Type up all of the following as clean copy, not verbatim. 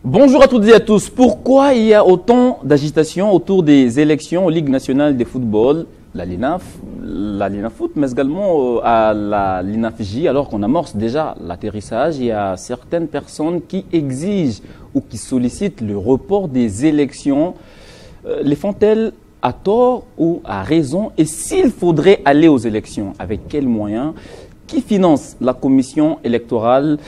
Bonjour à toutes et à tous. Pourquoi il y a autant d'agitation autour des élections aux Ligues nationales de football, la LINAFoot, mais également à la LINAFJ, alors qu'on amorce déjà l'atterrissage? Il y a certaines personnes qui exigent ou qui sollicitent le report des élections. Les font-elles à tort ou à raison? Et s'il faudrait aller aux élections, avec quels moyens? Qui finance la commission électorale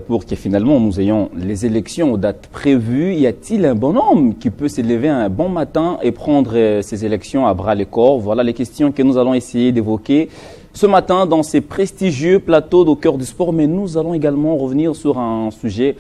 pour que finalement nous ayons les élections aux dates prévues? Y a-t-il un bonhomme qui peut se lever un bon matin et prendre ces élections à bras le corps? Voilà les questions que nous allons essayer d'évoquer ce matin dans ces prestigieux plateaux d'Au cœur du sport. Mais nous allons également revenir sur un sujet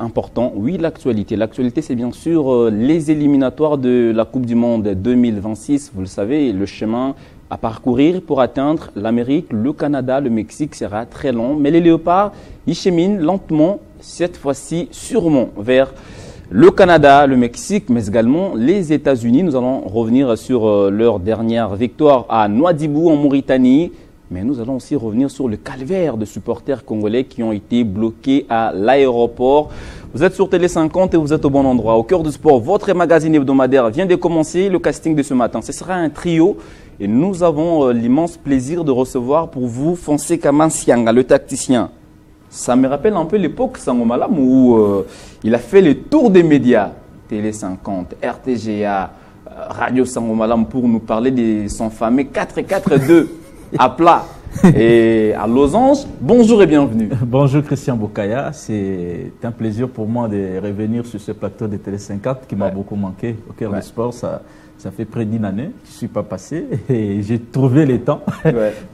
important. Oui, l'actualité. L'actualité, c'est bien sûr les éliminatoires de la Coupe du Monde 2026. Vous le savez, le chemin à parcourir pour atteindre l'Amérique, le Canada, le Mexique sera très long. Mais les Léopards, ils cheminent lentement, cette fois-ci sûrement, vers le Canada, le Mexique, mais également les États-Unis. Nous allons revenir sur leur dernière victoire à Nouadhibou en Mauritanie. Mais nous allons aussi revenir sur le calvaire de supporters congolais qui ont été bloqués à l'aéroport. Vous êtes sur Télé 50 et vous êtes au bon endroit. Au cœur du sport, votre magazine hebdomadaire vient de commencer. Le casting de ce matin, ce sera un trio. Et nous avons l'immense plaisir de recevoir pour vous Fonseca Mansianga, le tacticien. Ça me rappelle un peu l'époque Sangomalam où il a fait le tour des médias. Télé 50, RTGA, Radio Sangomalam pour nous parler de son fameux 4-4-2 à plat et à losange. Bonjour et bienvenue. Bonjour Christian Bokaya, c'est un plaisir pour moi de revenir sur ce plateau de Télé 50 qui m'a beaucoup manqué. Au cœur du sport, ça fait près d'une année que je ne suis pas passé et j'ai trouvé le temps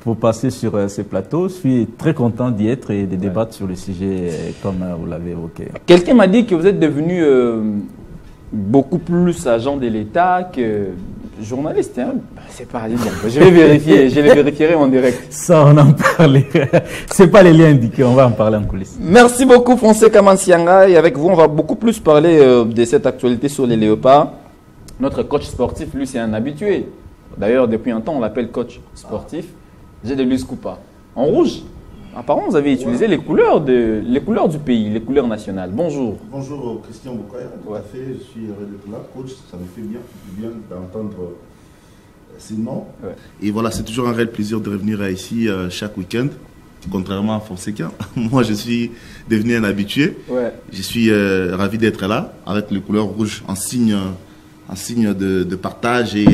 pour passer sur ce plateau. Je suis très content d'y être et de débattre sur le sujet comme vous l'avez évoqué. Quelqu'un m'a dit que vous êtes devenu beaucoup plus agent de l'État que journaliste. Hein? C'est pas bon. Je vais vérifier, je le vérifierai en direct. Ça, on en parlera. Ce n'est pas les liens indiqués, on va en parler en coulisses. Merci beaucoup Fonseca Mansianga et avec vous, on va beaucoup plus parler de cette actualité sur les Léopards. Notre coach sportif, lui, c'est un habitué. D'ailleurs, depuis un temps, on l'appelle coach sportif. J'ai de Luis Coupa. En rouge. Apparemment, vous avez utilisé les couleurs du pays, les couleurs nationales. Bonjour. Bonjour Christian Bokaya. Tout à fait, je suis heureux d'être là. Coach, ça me fait bien d'entendre ces noms. Et voilà, c'est toujours un réel plaisir de revenir ici chaque week-end. Contrairement à Fonseca, moi je suis devenu un habitué. Je suis ravi d'être là avec les couleurs rouges en signe de partage et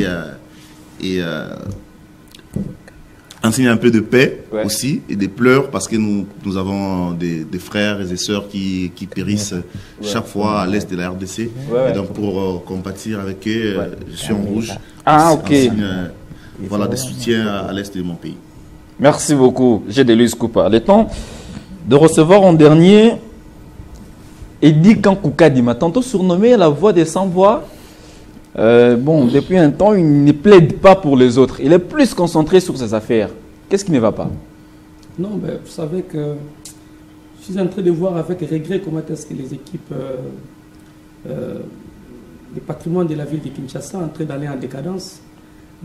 un signe un peu de paix aussi et des pleurs parce que nous avons des frères et des sœurs qui périssent chaque fois à l'est de la RDC. Et donc pour compatir avec eux, je suis en rouge. Ah ok. Voilà, de soutien à l'est de mon pays. Merci beaucoup. J'ai de Luis Coupa. Le temps de recevoir en dernier Eddie Kankoukadima, tantôt surnommé la voix des sans-voix. Bon, depuis un temps, il ne plaide pas pour les autres. Il est plus concentré sur ses affaires. Qu'est-ce qui ne va pas? Non, mais vous savez que je suis en train de voir avec regret comment est-ce que les équipes, les patrimoines de la ville de Kinshasa sont en train d'aller en décadence.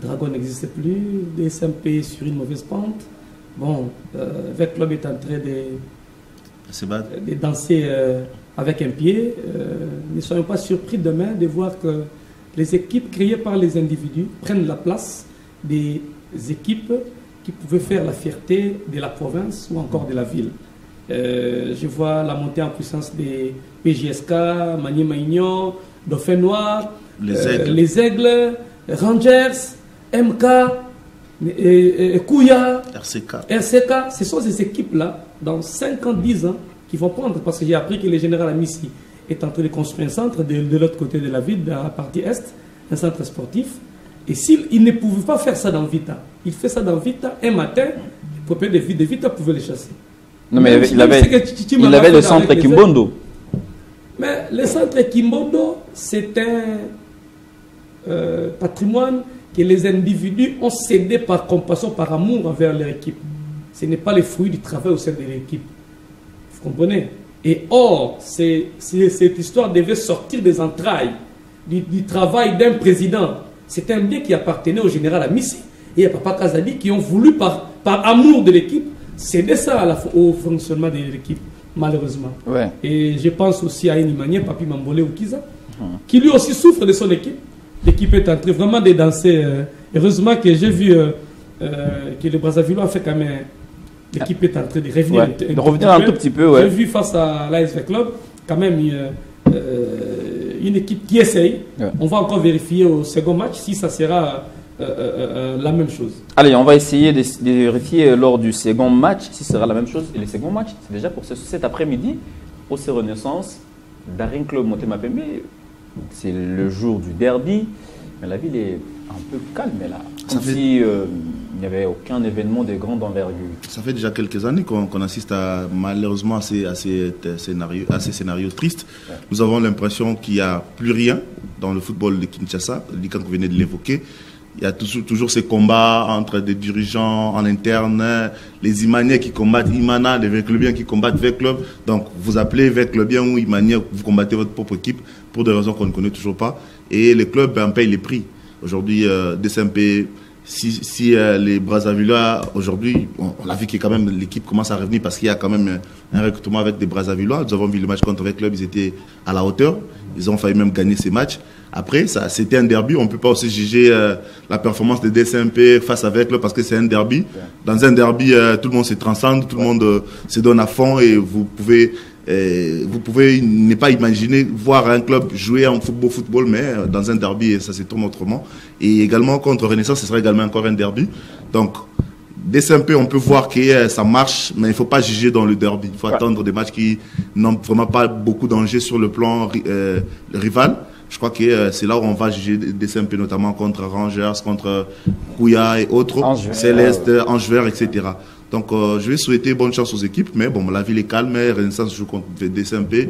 Dragon n'existe plus, DSMP sur une mauvaise pente. Bon, avec Club est en train de danser avec un pied. Ne soyons pas surpris demain de voir que les équipes créées par les individus prennent la place des équipes qui pouvaient faire la fierté de la province ou encore de la ville. Je vois la montée en puissance des PJSK, Maniema Union, Dauphin Noir, les Aigles, Rangers, MK, Kouya, RCK. Ce sont ces équipes-là, dans 5 ans, 10 ans, qui vont prendre, parce que j'ai appris que le général Amissi est en train de construire un centre de l'autre côté de la ville, dans la partie est, un centre sportif. Et s'il ne pouvait pas faire ça dans Vita, il fait ça dans Vita, un matin, le propriétaire de Vita pouvait les chasser. Non, mais il avait le centre Kimbondo. Mais le centre Kimbondo, c'est un patrimoine que les individus ont cédé par compassion, par amour envers leur équipe. Ce n'est pas le fruit du travail au sein de l'équipe. Vous comprenez? Et or, cette histoire devait sortir des entrailles du travail d'un président. C'est un bien qui appartenait au général Amissi et à Papa Kazali qui ont voulu, par amour de l'équipe, céder ça au fonctionnement de l'équipe. malheureusement. Ouais. Et je pense aussi à Inimanie, Papi Mambolé ou Kiza, qui lui aussi souffre de son équipe. L'équipe est en train vraiment de danser. Heureusement que j'ai vu que le Brazzaville a fait quand même. L'équipe est en train de revenir, un tout petit peu. Ouais. J'ai vu face à l'ASV Club, quand même une équipe qui essaye. Ouais. On va encore vérifier au second match si ça sera la même chose. Allez, on va essayer de vérifier lors du second match si ce sera la même chose. Et le second match, c'est déjà pour cet après-midi, au C Renaissance, Daring Club Motema Pembe. C'est le jour du derby, mais la ville est un peu calme là. Comme si il n'y avait aucun événement de grande envergure. Ça fait déjà quelques années qu'on assiste malheureusement à ces scénarios tristes. Ouais. Nous avons l'impression qu'il n'y a plus rien dans le football de Kinshasa, quand vous venez de l'évoquer. Il y a toujours ces combats entre des dirigeants en interne, les Imaniens qui combattent Imana, les Veclebiens qui combattent Veclub. Donc vous appelez Veclubien ou Imaniens, vous combattez votre propre équipe pour des raisons qu'on ne connaît toujours pas. Et les clubs en payent les prix. Aujourd'hui, DSMP, si les Brazzavillois, aujourd'hui, on a vu que quand même l'équipe commence à revenir parce qu'il y a quand même un recrutement avec des Brazzavillois. Nous avons vu le match contre Veclub, ils étaient à la hauteur. Ils ont failli même gagner ces matchs. Après, c'était un derby. On ne peut pas aussi juger la performance de DSMP face à Veclub parce que c'est un derby. Dans un derby, tout le monde se transcende, tout le monde se donne à fond et vous pouvez ne pas imaginer voir un club jouer en football, mais dans un derby, ça se tourne autrement. Et également, contre Renaissance, ce sera également encore un derby. Donc, DSMP, on peut voir que ça marche, mais il ne faut pas juger dans le derby. Il faut attendre des matchs qui n'ont vraiment pas beaucoup d'enjeux sur le plan rival. Je crois que c'est là où on va juger DSMP, notamment contre Rangers, contre Kouya et autres, Céleste, Angevert, etc. Donc, je vais souhaiter bonne chance aux équipes, mais bon, la ville est calme. Renaissance joue contre DSMP.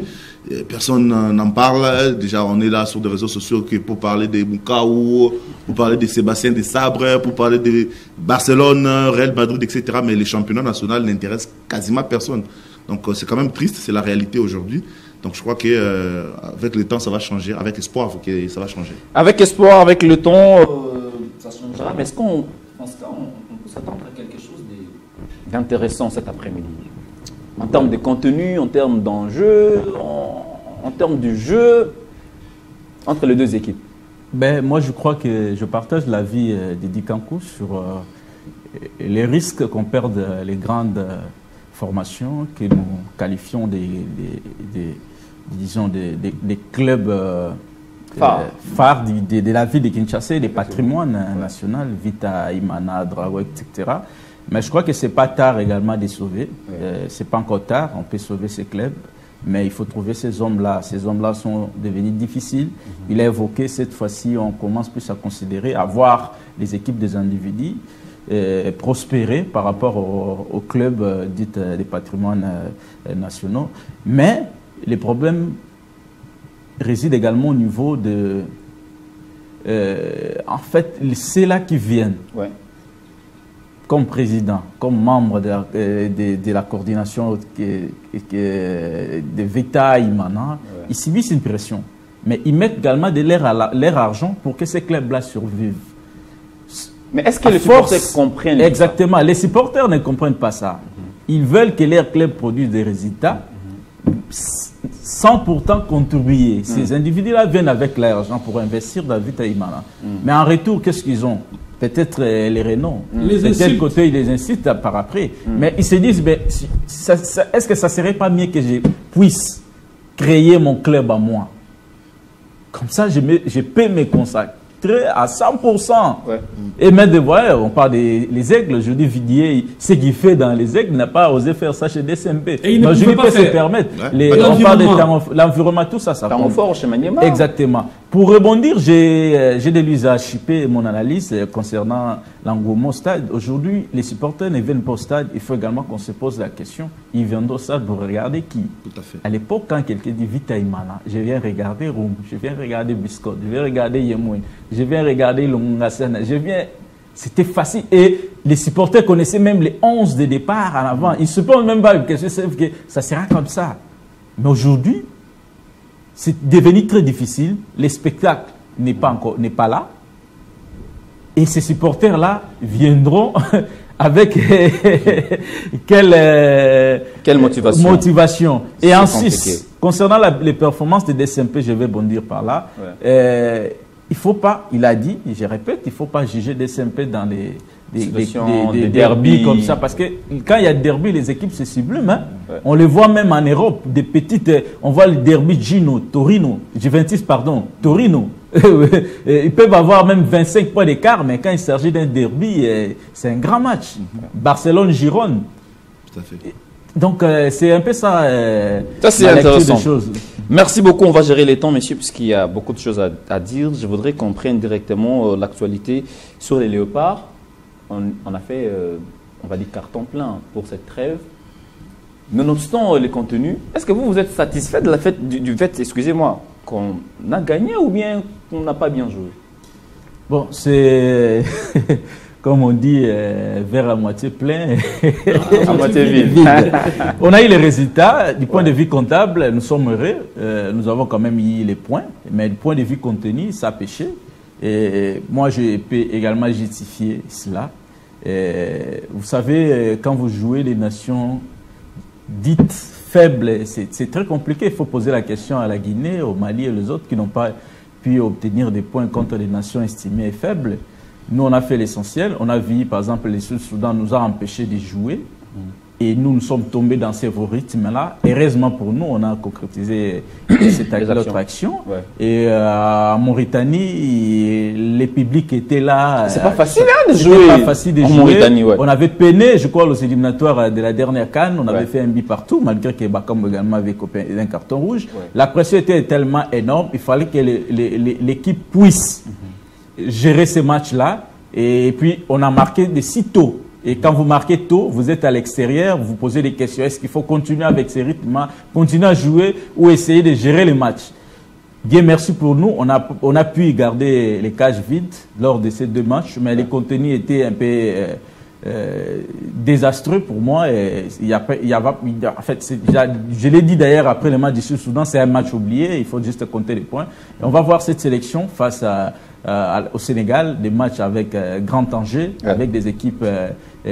Personne n'en parle. Déjà, on est là sur des réseaux sociaux pour parler des Bukaou, pour parler de Sébastien des Sabres, pour parler de Barcelone, Real Madrid, etc. Mais les championnats nationaux n'intéressent quasiment personne. Donc, c'est quand même triste, c'est la réalité aujourd'hui. Donc, je crois qu'avec le temps, ça va changer. Avec espoir, ça va changer. Avec espoir, avec le temps, ça changera. Mais est-ce qu'on peut s'attendre à quelque chose d'intéressant cet après-midi? En termes de contenu, en termes d'enjeu, en termes du jeu, entre les deux équipes? Moi, je crois que je partage l'avis d'Edi Kankou sur les risques qu'on perde les grandes formations que nous qualifions des clubs phares de la ville de Kinshasa, des patrimoines nationaux, Vita, Imana, Drago, etc. Mais je crois que ce n'est pas tard également de sauver. Ce n'est pas encore tard, on peut sauver ces clubs. Mais il faut trouver ces hommes-là. Ces hommes-là sont devenus difficiles. Il a évoqué, cette fois-ci, on commence plus à considérer, à voir les équipes des individus prospérer par rapport aux clubs dits des patrimoines nationaux. Mais les problèmes résident également au niveau de... en fait, c'est là qu'ils viennent. Ouais. Comme président, comme membre de la coordination de Vita Imana, ils subissent une pression. Mais ils mettent également de leur argent pour que ces clubs-là survivent. Mais est-ce que les supporters comprennent? Exactement. Les supporters ne comprennent pas ça. Ils veulent que leur club produise des résultats sans pourtant contribuer. Ces individus-là viennent avec l'argent pour investir dans Vita Imana. Mais en retour, qu'est-ce qu'ils ont? Peut-être les Renault. De tel côté, ils les incitent par après. Mais ils se disent, est-ce que ça ne serait pas mieux que je puisse créer mon club à moi? Comme ça, je peux me consacrer à 100%. Ouais. Et même, voilà, on parle des aigles. Je dis, Vidier, ce qu'il fait dans les aigles, n'a pas osé faire ça chez DSMP. Et il ne peut pas se permettre. On parle de l'environnement, tout ça. Temps fort chez Maniema. Exactement. Pour rebondir, j'ai de lui à chipper mon analyse concernant l'engouement au stade. Aujourd'hui, les supporters ne viennent pas au stade. Il faut également qu'on se pose la question. Ils viennent au stade pour regarder qui? Tout à fait. À l'époque, quand quelqu'un dit Vita Imana, je viens regarder Roum, je viens regarder Biscotte, je viens regarder Yemoun, je viens regarder Lungasana, c'était facile. Et les supporters connaissaient même les 11 de départ en avant. Ils ne se posent même pas que ça sera comme ça. Mais aujourd'hui, c'est devenu très difficile. Les spectacles n'est pas là. Et ces supporters-là viendront avec quelle motivation. Et en 6, concernant les performances des DSMP, je vais bondir par là. Ouais. Il ne faut pas, il a dit, et je répète, il ne faut pas juger DSMP dans des derbys comme ça. Parce que quand il y a derby, les équipes se subliment. Hein. Ouais. On les voit même en Europe, des petites. On voit le derby Juventus, Torino. Ils peuvent avoir même 25 points d'écart, mais quand il s'agit d'un derby, c'est un grand match. Barcelone-Gironne. Tout à fait. Donc, c'est un peu ça. Ça, c'est intéressant. Merci beaucoup. On va gérer les temps, messieurs, puisqu'il y a beaucoup de choses à dire. Je voudrais qu'on prenne directement l'actualité sur les Léopards. On a fait, on va dire, carton plein pour cette trêve. Nonobstant les contenus, est-ce que vous êtes satisfait de la fête, du fait, excusez-moi, qu'on a gagné ou bien qu'on n'a pas bien joué? Bon, c'est... Comme on dit, verre à moitié plein, à moitié vide. On a eu les résultats. Du point de vue comptable, nous sommes heureux. Nous avons quand même eu les points. Mais du point de vue contenu, ça a péché. Et moi, je peux également justifier cela. Vous savez, quand vous jouez les nations dites faibles, c'est très compliqué. Il faut poser la question à la Guinée, au Mali et les autres qui n'ont pas pu obtenir des points contre les nations estimées faibles. Nous, on a fait l'essentiel. On a vu, par exemple, le Sud-Soudan nous a empêchés de jouer. Et nous sommes tombés dans ces rythmes-là. Heureusement pour nous, on a concrétisé notre action. Ouais. Et en Mauritanie, les publics étaient là. C'est pas facile de jouer pas facile de jouer. Mauritanie. Ouais. On avait peiné, je crois, aux éliminatoires de la dernière CAN. On avait fait un but partout, malgré que Bakam également avait coupé un carton rouge. Ouais. La pression était tellement énorme, il fallait que l'équipe puisse gérer ces matchs-là. Et puis, on a marqué de si tôt. Et quand vous marquez tôt, vous êtes à l'extérieur, vous vous posez des questions. Est-ce qu'il faut continuer avec ces rythmes, continuer à jouer ou essayer de gérer les matchs? Dieu merci pour nous, on a pu garder les cages vides lors de ces 2 matchs, mais les contenus étaient un peu désastreux pour moi. Et en fait, je l'ai dit d'ailleurs après le match du Sud-Soudan, c'est un match oublié, il faut juste compter les points. Et on va voir cette sélection face au Sénégal, des matchs avec grand enjeu, avec des équipes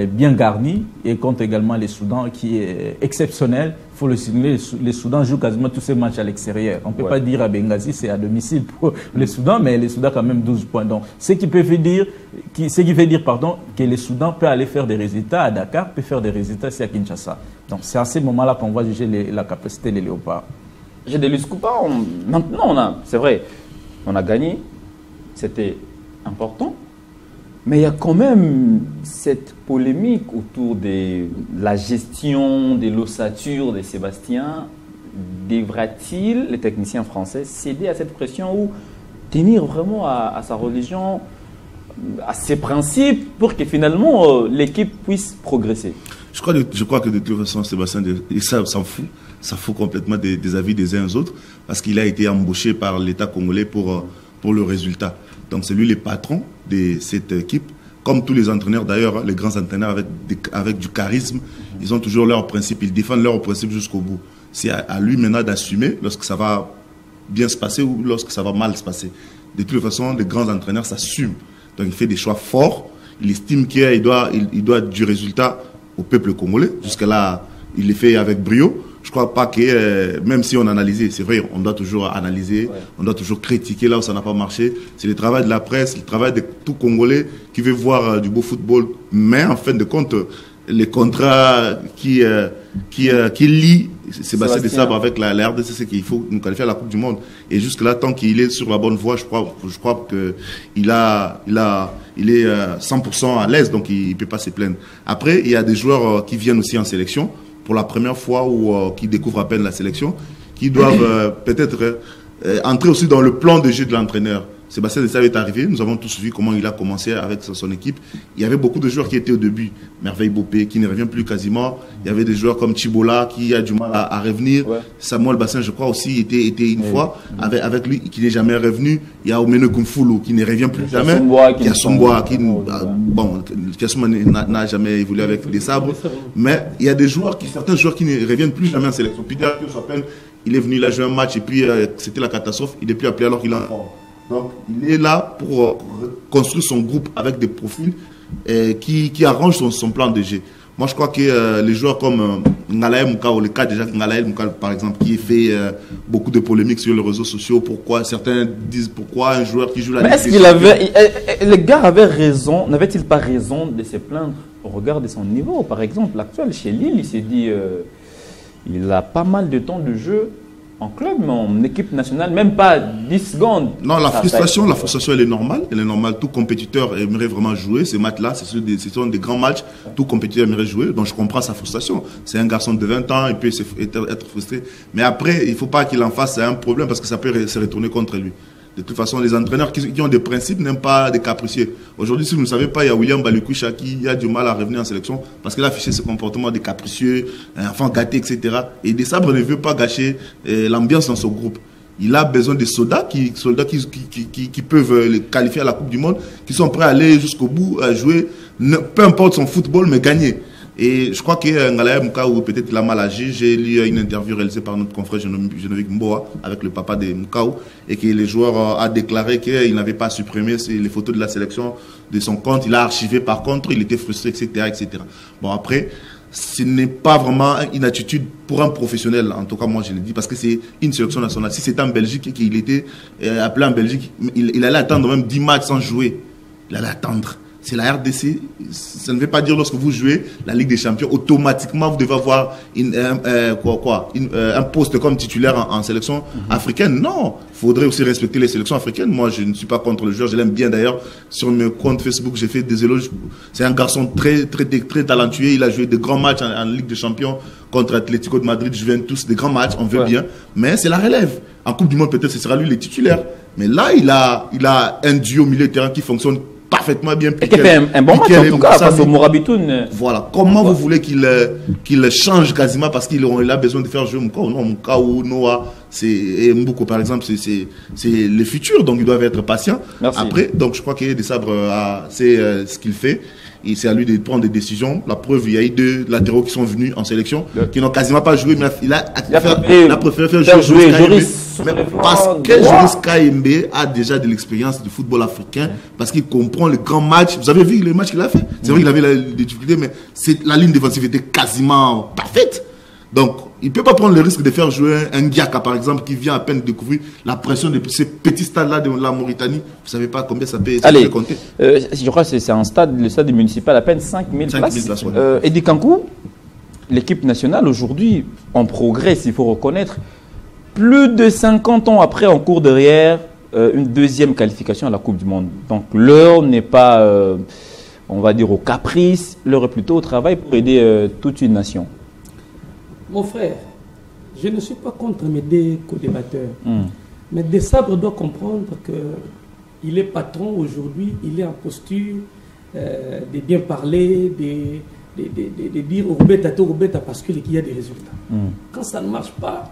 bien garnies, et contre également les Soudans qui est exceptionnel. Il faut le signaler, les Soudans jouent quasiment tous ces matchs à l'extérieur. On ne peut pas dire à Benghazi c'est à domicile pour les Soudans, mais les Soudans quand même 12 points. Donc, ce qui veut dire que les Soudans peuvent aller faire des résultats à Dakar, peuvent faire des résultats ici à Kinshasa. Donc c'est à ce moment-là qu'on va juger la capacité des Léopards. J'ai des Luskupa, maintenant c'est vrai, on a gagné. C'était important, mais il y a quand même cette polémique autour de la gestion de l'ossature de Sébastien. Devra-t-il, les techniciens français, céder à cette pression ou tenir vraiment à sa religion, à ses principes, pour que finalement l'équipe puisse progresser? Je crois que de toute façon, Sébastien, ça s'en fout. Ça fout complètement des avis des uns aux autres, parce qu'il a été embauché par l'État congolais pour le résultat. Donc c'est lui le patron de cette équipe, comme tous les entraîneurs d'ailleurs, les grands entraîneurs avec du charisme, ils ont toujours leurs principes, ils défendent leurs principes jusqu'au bout. C'est à lui maintenant d'assumer lorsque ça va bien se passer ou lorsque ça va mal se passer. De toute façon, les grands entraîneurs s'assument. Donc il fait des choix forts, il estime qu'il doit du résultat au peuple congolais. Jusqu'à là, il les fait avec brio. Je ne crois pas que, même si on analysait, c'est vrai, on doit toujours analyser, on doit toujours critiquer là où ça n'a pas marché. C'est le travail de la presse, le travail de tout Congolais qui veut voir du beau football. Mais en fin de compte, les contrats qui lient Sébastien Desabre avec la RDC, c'est qu'il faut nous qualifier à la Coupe du Monde. Et jusque-là, tant qu'il est sur la bonne voie, je crois qu'il est 100% à l'aise, donc il ne peut pas se plaindre. Après, il y a des joueurs qui viennent aussi en sélection, pour la première fois ou qui découvrent à peine la sélection, qui doivent peut-être entrer aussi dans le plan de jeu de l'entraîneur. Sébastien Desabre est arrivé, nous avons tous vu comment il a commencé avec son équipe. Il y avait beaucoup de joueurs qui étaient au début. Merveille Bopé, qui ne revient plus quasiment. Il y avait des joueurs comme Chibola, qui a du mal à revenir. Ouais. Samuel Bassin, je crois aussi, était une fois avec lui, qui n'est jamais revenu. Il y a Omene Kumfulu, qui ne revient plus jamais. Kiasumboa, qui n'a jamais évolué avec des sabres. Mais il y a certains joueurs qui ne reviennent plus jamais en sélection. Peter Kiosapen, il est venu là jouer un match et puis c'était la catastrophe. Il n'est plus appelé alors qu'il est en forme. Donc, il est là pour construire son groupe avec des profils qui arrange son plan de jeu. Moi, je crois que les joueurs comme Ngalaï Moukao, le cas déjà Ngalaï Moukao, par exemple, qui fait beaucoup de polémiques sur les réseaux sociaux, certains disent pourquoi un joueur qui joue la Ligue des Champions... Le gars avait raison, n'avait-il pas raison de se plaindre au regard de son niveau? Par exemple, l'actuel chez Lille, il s'est dit il a pas mal de temps de jeu en club, mais en équipe nationale, même pas 10 secondes. Non, la frustration, elle est normale. Elle est normale. Tout compétiteur aimerait vraiment jouer. Ces matchs-là, ce sont des grands matchs. Tout compétiteur aimerait jouer. Donc, je comprends sa frustration. C'est un garçon de 20 ans, il peut être frustré. Mais après, il ne faut pas qu'il en fasse un problème parce que ça peut se retourner contre lui. De toute façon, les entraîneurs qui ont des principes n'aiment pas des capricieux. Aujourd'hui, si vous ne savez pas, il y a William Balikwisha qui a du mal à revenir en sélection parce qu'il a affiché ce comportement des capricieux, un enfant gâté, etc. Et Desabre ne veut pas gâcher l'ambiance dans son groupe. Il a besoin de soldats qui peuvent les qualifier à la Coupe du Monde, qui sont prêts à aller jusqu'au bout, à jouer, peu importe son football, mais gagner. Et je crois que Ngalaï Moukao, peut-être il a mal agi. J'ai lu une interview réalisée par notre confrère Geneviève Mboa avec le papa de Moukao et que les joueurs a déclaré qu'il n'avait pas supprimé les photos de la sélection de son compte. Il a archivé par contre, il était frustré, etc. etc. Bon, après, ce n'est pas vraiment une attitude pour un professionnel, en tout cas moi je le dis, parce que c'est une sélection nationale. Si c'était en Belgique et qu'il était appelé en Belgique, il allait attendre même 10 matchs sans jouer. Il allait attendre. C'est la RDC, ça ne veut pas dire lorsque vous jouez la Ligue des Champions, automatiquement vous devez avoir un poste comme titulaire en sélection africaine. Non, il faudrait aussi respecter les sélections africaines. Moi, je ne suis pas contre le joueur, je l'aime bien d'ailleurs. Sur mon compte Facebook, j'ai fait des éloges. C'est un garçon très talentueux, il a joué de grands matchs en Ligue des Champions contre Atlético de Madrid, Juventus, des grands matchs, on veut bien. Mais c'est la relève. En Coupe du Monde, peut-être ce sera lui le titulaire. Mais là, il a un duo milieu de terrain qui fonctionne parfaitement bien. Et qui fait un bon match en tout cas face au Morabitoun. Voilà. Comment vous voulez qu'il change quasiment parce qu'il a besoin de faire jouer Moukao? Non, Moukao, Noah, et Mbouko par exemple, c'est le futur, donc ils doivent être patients. Merci. Après, donc je crois que Desabre, c'est ce qu'il fait. Et c'est à lui de prendre des décisions. La preuve, il y a eu 2 latéraux qui sont venus en sélection, qui n'ont quasiment pas joué, mais il a préféré faire jouer Joris. Parce que Joris Kaimbe a déjà de l'expérience du football africain, parce qu'il comprend les grands matchs. Vous avez vu les matchs qu'il a fait? C'est vrai qu'il avait des difficultés, mais la ligne défensive était quasiment parfaite. Donc, il ne peut pas prendre le risque de faire jouer un Ndiaka, par exemple, qui vient à peine de découvrir la pression de ces petits stades-là de la Mauritanie. Vous ne savez pas combien ça peut compter. Je crois que c'est un stade, le stade municipal, à peine 5000 places. Eddy Kankou, l'équipe nationale, aujourd'hui, on progresse, il faut reconnaître. Plus de 50 ans après, on court derrière une deuxième qualification à la Coupe du Monde. Donc, l'heure n'est pas, on va dire, au caprice, l'heure est plutôt au travail pour aider toute une nation. Mon frère, je ne suis pas contre mes 2 co-débatteurs. Mais Desabre doit comprendre qu'il est patron aujourd'hui, il est en posture de bien parler, de dire Robeta parce qu'il y a des résultats. Quand ça ne marche pas,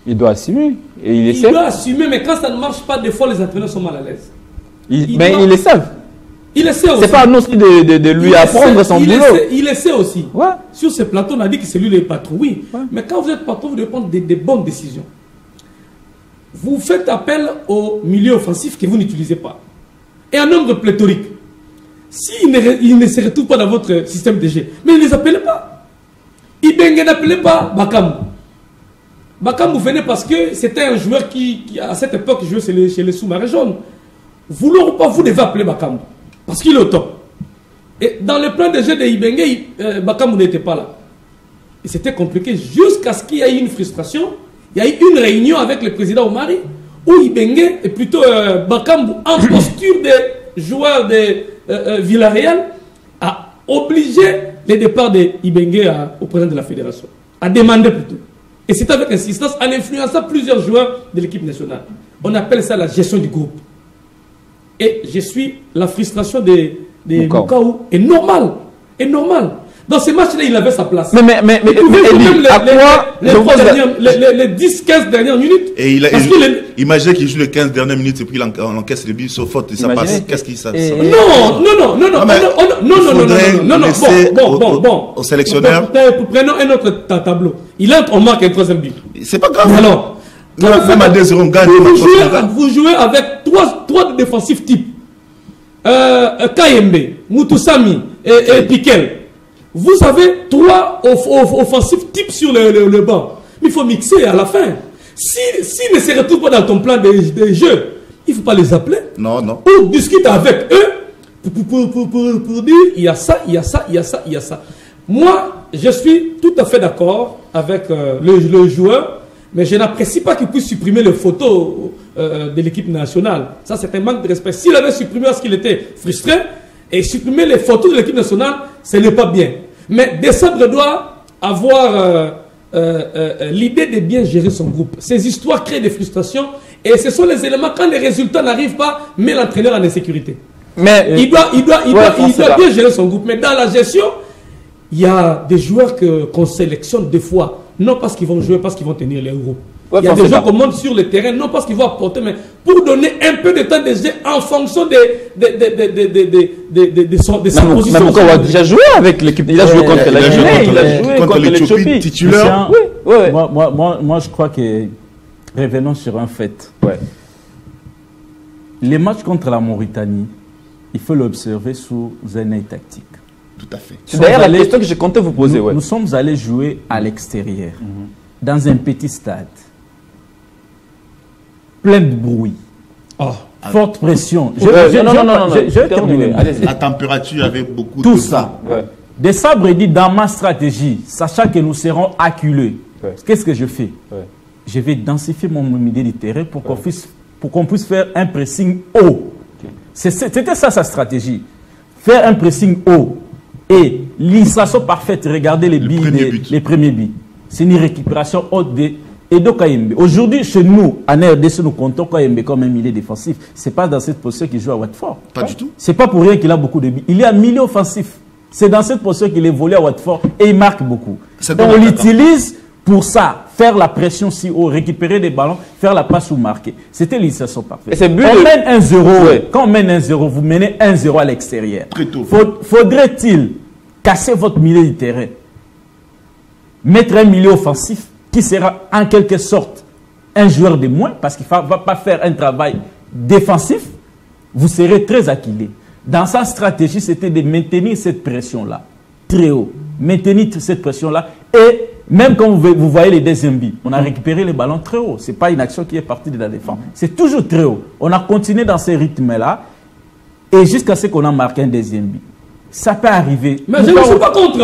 il doit assumer. Et il doit assumer, mais quand ça ne marche pas, des fois les entraîneurs sont mal à l'aise. Mais ils le savent. Il le sait aussi. C'est pas à nous aussi de lui apprendre son boulot. Il le sait aussi. Ouais. Sur ce plateau, on a dit que c'est lui le patron. Oui. Ouais. Mais quand vous êtes patron, vous devez prendre des bonnes décisions. Vous faites appel au milieu offensif que vous n'utilisez pas. Et un nombre pléthorique. S'il ne se retrouve pas dans votre système de jeu, mais ne les appelez pas. Ibenge n'appelez pas Bakam. Bakam, vous venez parce que c'était un joueur qui à cette époque, jouait chez les sous-marins jaunes. Vouloir ou pas, vous devez appeler Bakam. Parce qu'il est au top. Et dans le plan de jeu de Ibenge, Bakam n'était pas là. Et c'était compliqué jusqu'à ce qu'il y ait une frustration. Il y a eu une réunion avec le président Omari où Ibenge et plutôt Bakam en posture de joueur de Villarreal a obligé le départ de Ibenge au président de la fédération. A demandé plutôt. Et c'est avec insistance en influençant plusieurs joueurs de l'équipe nationale. On appelle ça la gestion du groupe. Et je suis la frustration de Moukao est normale. Est normale. Dans ces matchs-là, il avait sa place. Mais les 10-15 dernières minutes. Et imaginez qu'il joue les 15 dernières minutes et puis il encaisse le but sur faute et ça passe. Qu'est-ce qu'il savent? Non. Au sélectionneur. Prenons un autre tableau. Il entre, on marque un 3e but. C'est pas grave. Alors, même à 2-0, on gagne. Vous jouez avec trois défensifs types. Kayembe, Moutoussami et Piquel. Vous avez 3 offensifs types sur le banc. Mais il faut mixer à la fin. S'ils ne se retrouvent pas dans ton plan de jeu, il ne faut pas les appeler. Non, non. Pour discuter avec eux, pour dire il y a ça, il y a ça, il y a ça, il y a ça. Moi, je suis tout à fait d'accord avec le joueur, mais je n'apprécie pas qu'il puisse supprimer les photos de l'équipe nationale. Ça, c'est un manque de respect. S'il avait supprimé parce qu'il était frustré, et supprimer les photos de l'équipe nationale, ce n'est pas bien. Mais Desabre doit avoir l'idée de bien gérer son groupe. Ces histoires créent des frustrations, et ce sont les éléments, quand les résultats n'arrivent pas, met l'entraîneur en insécurité. Mais il doit bien gérer son groupe. Mais dans la gestion, il y a des joueurs qu'on sélectionne des fois, non parce qu'ils vont jouer, parce qu'ils vont tenir les euros. Il y a des gens qu'on monte sur le terrain, non parce qu'ils vont apporter, mais pour donner un peu de temps de jeu en fonction de sa position. Mais pourquoi on a déjà joué avec l'équipe? Il a joué contre la Guinée, il a joué contre l'Éthiopie. Titulaire. Moi, je crois que, revenons sur un fait. Les matchs contre la Mauritanie, il faut l'observer sous un œil tactique. Tout à fait. C'est d'ailleurs la question que je comptais vous poser. Nous sommes allés jouer à l'extérieur, dans un petit stade, plein de bruit, forte pression. La température avait beaucoup tout de ça. Desabre dit dans ma stratégie, sachant que nous serons acculés, qu'est-ce que je fais? Je vais densifier mon milieu du terrain pour qu'on puisse faire un pressing haut. C'était ça sa stratégie. Faire un pressing haut. Et l'illustration parfaite, regardez les premiers buts. C'est une récupération haute de Edo Kayembe. Aujourd'hui, chez nous, en RDC, nous comptons Kayembe comme un milieu défensif. Ce n'est pas dans cette position qu'il joue à Watford. Pas du tout. Ce n'est pas pour rien qu'il a beaucoup de buts. Il est un milieu offensif. C'est dans cette position qu'il évolue à Watford et il marque beaucoup. Donc on l'utilise pour ça, faire la pression si haut, récupérer des ballons, faire la passe ou marquer. C'était l'illustration parfaite. On mène 1-0. Quand on mène 1-0, vous menez 1-0 à l'extérieur. Faudrait-il casser votre milieu du terrain, mettre un milieu offensif qui sera en quelque sorte un joueur de moins parce qu'il ne va pas faire un travail défensif, vous serez très acculé. Dans sa stratégie, c'était de maintenir cette pression-là très haut. Maintenir cette pression-là. Et même quand vous voyez les deuxièmes buts, on a récupéré les ballons très haut. Ce n'est pas une action qui est partie de la défense. C'est toujours très haut. On a continué dans ces rythmes-là et jusqu'à ce qu'on a marqué un deuxième but. Ça peut arriver. Mais je ne suis pas contre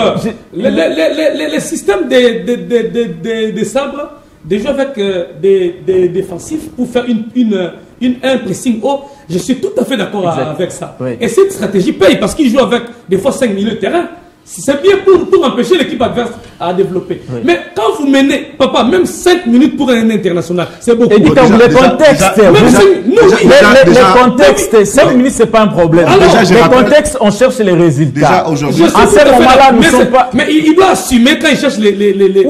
les systèmes des sabres, des jeux avec des défensifs pour faire un pressing haut. Je suis tout à fait d'accord avec ça. Et cette stratégie paye parce qu'ils jouent avec des fois 5 milieux de terrain. C'est bien pour empêcher l'équipe adverse à développer. Mais quand vous menez, papa, même 5 minutes pour un international, c'est beaucoup. Et dit quand le contexte, 5 minutes, c'est pas un problème. Le contexte, on cherche les résultats. Déjà aujourd'hui, à ce moment-là, nous ne sommes pas. Mais il doit assumer quand il cherche les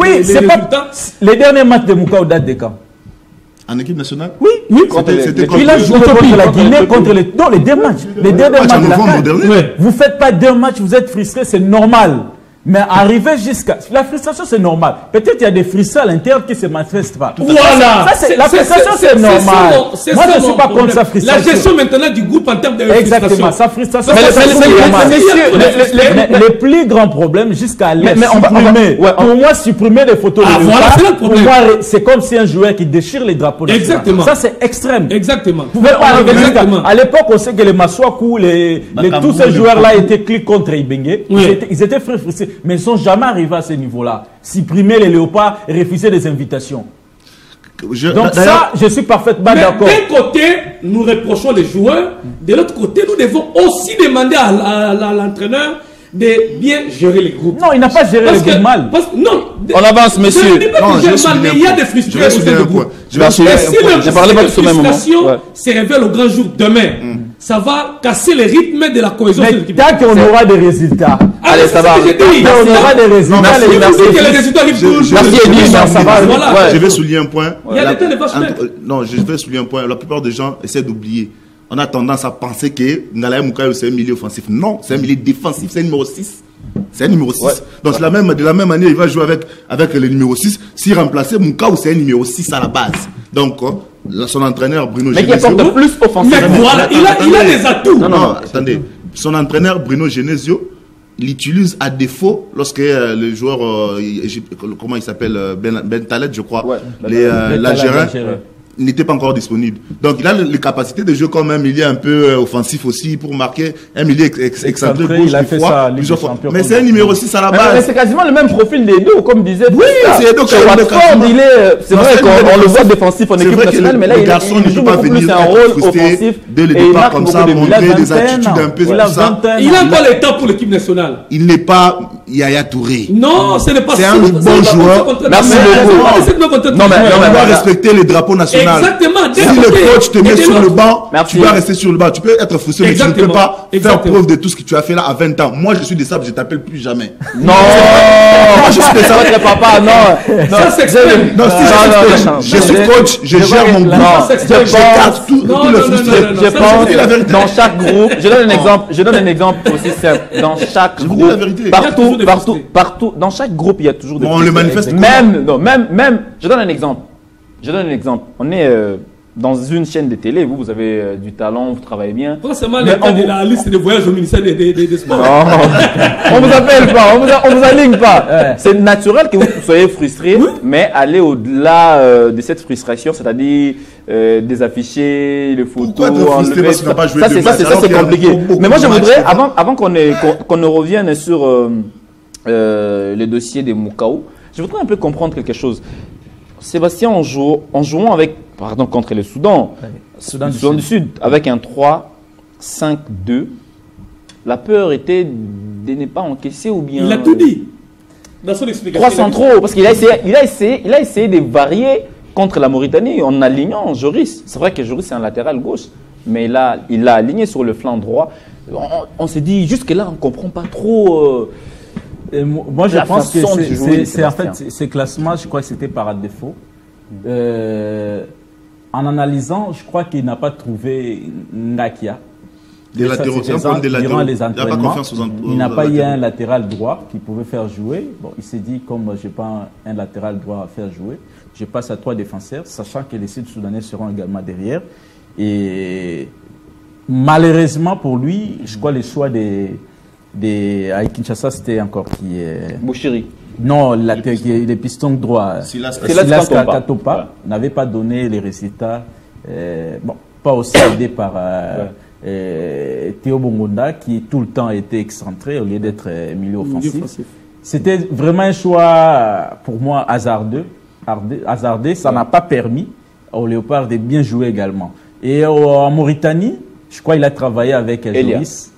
résultats. Les derniers matchs de Moukao datent de quand? En équipe nationale? Oui. Il a joué contre la Guinée, contre les... Non, les deux matchs. Les deux matchs de la CAN. Vous ne faites pas 2 matchs, vous êtes frustré, c'est normal. Mais arriver jusqu'à... La frustration, c'est normal. Peut-être qu'il y a des frustrations à l'intérieur qui ne se manifestent pas. Voilà. La frustration, c'est normal. Moi, je ne suis pas contre sa frustration. La gestion maintenant du groupe en termes de frustration. Exactement. Sa frustration, c'est normal. Le plus grand problème, jusqu'à les supprimer. Pour moi, supprimer les photos de l'État, pour moi, c'est comme si un joueur qui déchire les drapeaux. Exactement. Ça, c'est extrême. Exactement. Vous pouvez pas arriver jusqu'à... À l'époque, on sait que les Maswaku, tous ces joueurs-là étaient clics contre Ibenge. Ils étaient frustrés. Mais ils ne sont jamais arrivés à ce niveau-là. Supprimer les léopards et refuser des invitations. Donc ça, je suis parfaitement d'accord. D'un côté, nous reprochons les joueurs. De l'autre côté, nous devons aussi demander à l'entraîneur de bien gérer les groupes. Non, il n'a pas géré les groupes mal. Non, on avance, monsieur. Je ne dis pas qu'il gère mal, mais il y a des frustrations au sein du groupe. Et si la frustration se révèle au grand jour demain, ça va casser les rythmes de la cohésion de l'équipe. Tant qu'on aura des résultats. Allez, ça va. On aura des résultats. Je vais souligner un point. Il y a des temps de vache. Non, je vais souligner un point. La plupart des gens essaient d'oublier. On a tendance à penser que Ngalaya Moukayo c'est un milieu offensif. Non, c'est un milieu défensif, c'est un numéro 6. C'est un numéro 6. Ouais. Donc de la même manière, il va jouer avec le numéro 6. S'il remplaçait Moukayo, c'est un numéro 6 à la base. Donc, son entraîneur Bruno Genesio. Mais qui apporte plus offensif. Mais voilà, il a des atouts. Non, attendez. Son entraîneur Bruno Genesio l'utilise à défaut lorsque le joueur, comment il s'appelle, Ben Talet, je crois, l'Algérien, n'était pas encore disponible. Donc il a les capacités de jouer comme un milieu un peu offensif aussi pour marquer un milieu excentré gauche, il a fait ça plusieurs fois. Mais c'est un numéro 6 à la base. Mais c'est quasiment le même profil des deux, comme disait. Oui, c'est Edo. C'est vrai qu'on le voit défensif en équipe nationale, mais là il joue beaucoup plus un rôle offensif dès le départ comme ça, montrer des attitudes un peu comme ça. Il a pas les temps pour l'équipe nationale. Il n'est pas Yaya Touré. Non, ce n'est pas ça. C'est un bon joueur. Merci beaucoup. Non, mais on doit respecter les drapeaux nationaux. Exactement. Si le coach te met sur le banc, tu dois rester sur le banc. Tu peux être frustré, mais tu ne peux pas faire preuve de tout ce que tu as fait là à 20 ans. Moi, je suis des sables, je t'appelle plus jamais. Non, moi je suis des sables, papa. Non, ça s'exprime. Non, si je suis coach, je gère mon groupe. Je garde tout le frustré. Je pense dans chaque groupe. Je donne un exemple aussi simple. Dans chaque groupe, partout, dans chaque groupe, il y a toujours des. On le manifeste. Même. Je donne un exemple. On est dans une chaîne de télé, vous avez du talent, vous travaillez bien. Forcément, les gars de la liste de voyage au ministère des Sports. Non, on vous appelle pas, on vous aligne pas. C'est naturel que vous soyez frustré, mais aller au-delà de cette frustration, c'est-à-dire désafficher les photos, enlever. Ça c'est compliqué. Mais moi je voudrais, avant qu'on ne revienne sur le dossier de Moukao, je voudrais un peu comprendre quelque chose. Sébastien, en jouant avec, contre le Soudan, Soudan du Sud, avec un 3-5-2, la peur était de ne pas encaisser ou bien. Il a tout dit dans son explication. 3 centraux, parce qu'il a essayé de varier contre la Mauritanie en alignant Joris. C'est vrai que Joris c'est un latéral gauche, mais il l'a aligné sur le flanc droit. On s'est dit, jusque-là, on ne comprend pas trop. Moi, je pense que c'est en fait, ces classements, je crois que c'était par défaut. En analysant, je crois qu'il n'a pas trouvé Ngakia. Des latéraux, durant les entraînements, il n'a pas eu un latéral droit qui pouvait faire jouer. Bon, il s'est dit, comme je n'ai pas un latéral droit à faire jouer, je passe à 3 défenseurs, sachant que les Sud-Soudanais seront également derrière. Et malheureusement pour lui, je crois les choix à Kinshasa, c'était encore qui est... Bouchiri. Non, les pistons droits. Silas Katopa n'avait pas donné les résultats. Bon, pas aussi aidé par Théo Bongonda, qui tout le temps était excentré au lieu d'être milieu offensif. C'était vraiment un choix, pour moi, hasardeux. Ça n'a pas permis au Léopard de bien jouer également. Et en Mauritanie, je crois qu'il a travaillé avec Joris.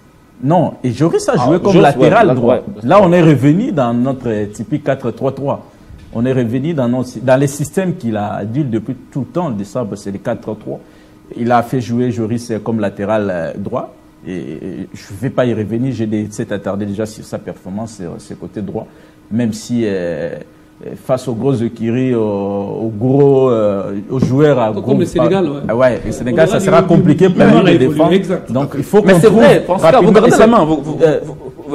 Non, et Joris a joué comme latéral droit. Là, on est revenu dans notre typique 4-3-3. On est revenu dans les systèmes qu'il a dit depuis tout le temps. Le Sabre, c'est les 4-3-3. Il a fait jouer Joris comme latéral droit. Et je ne vais pas y revenir. J'ai s'est attardé déjà sur sa performance sur ce côté droit. Même si face aux gros écuries, aux joueurs à gros... Comme le Sénégal, ouais. Le Sénégal, ça sera compliqué pour lui de défendre. Donc, il faut mais c'est vrai, François, vous gardez la main.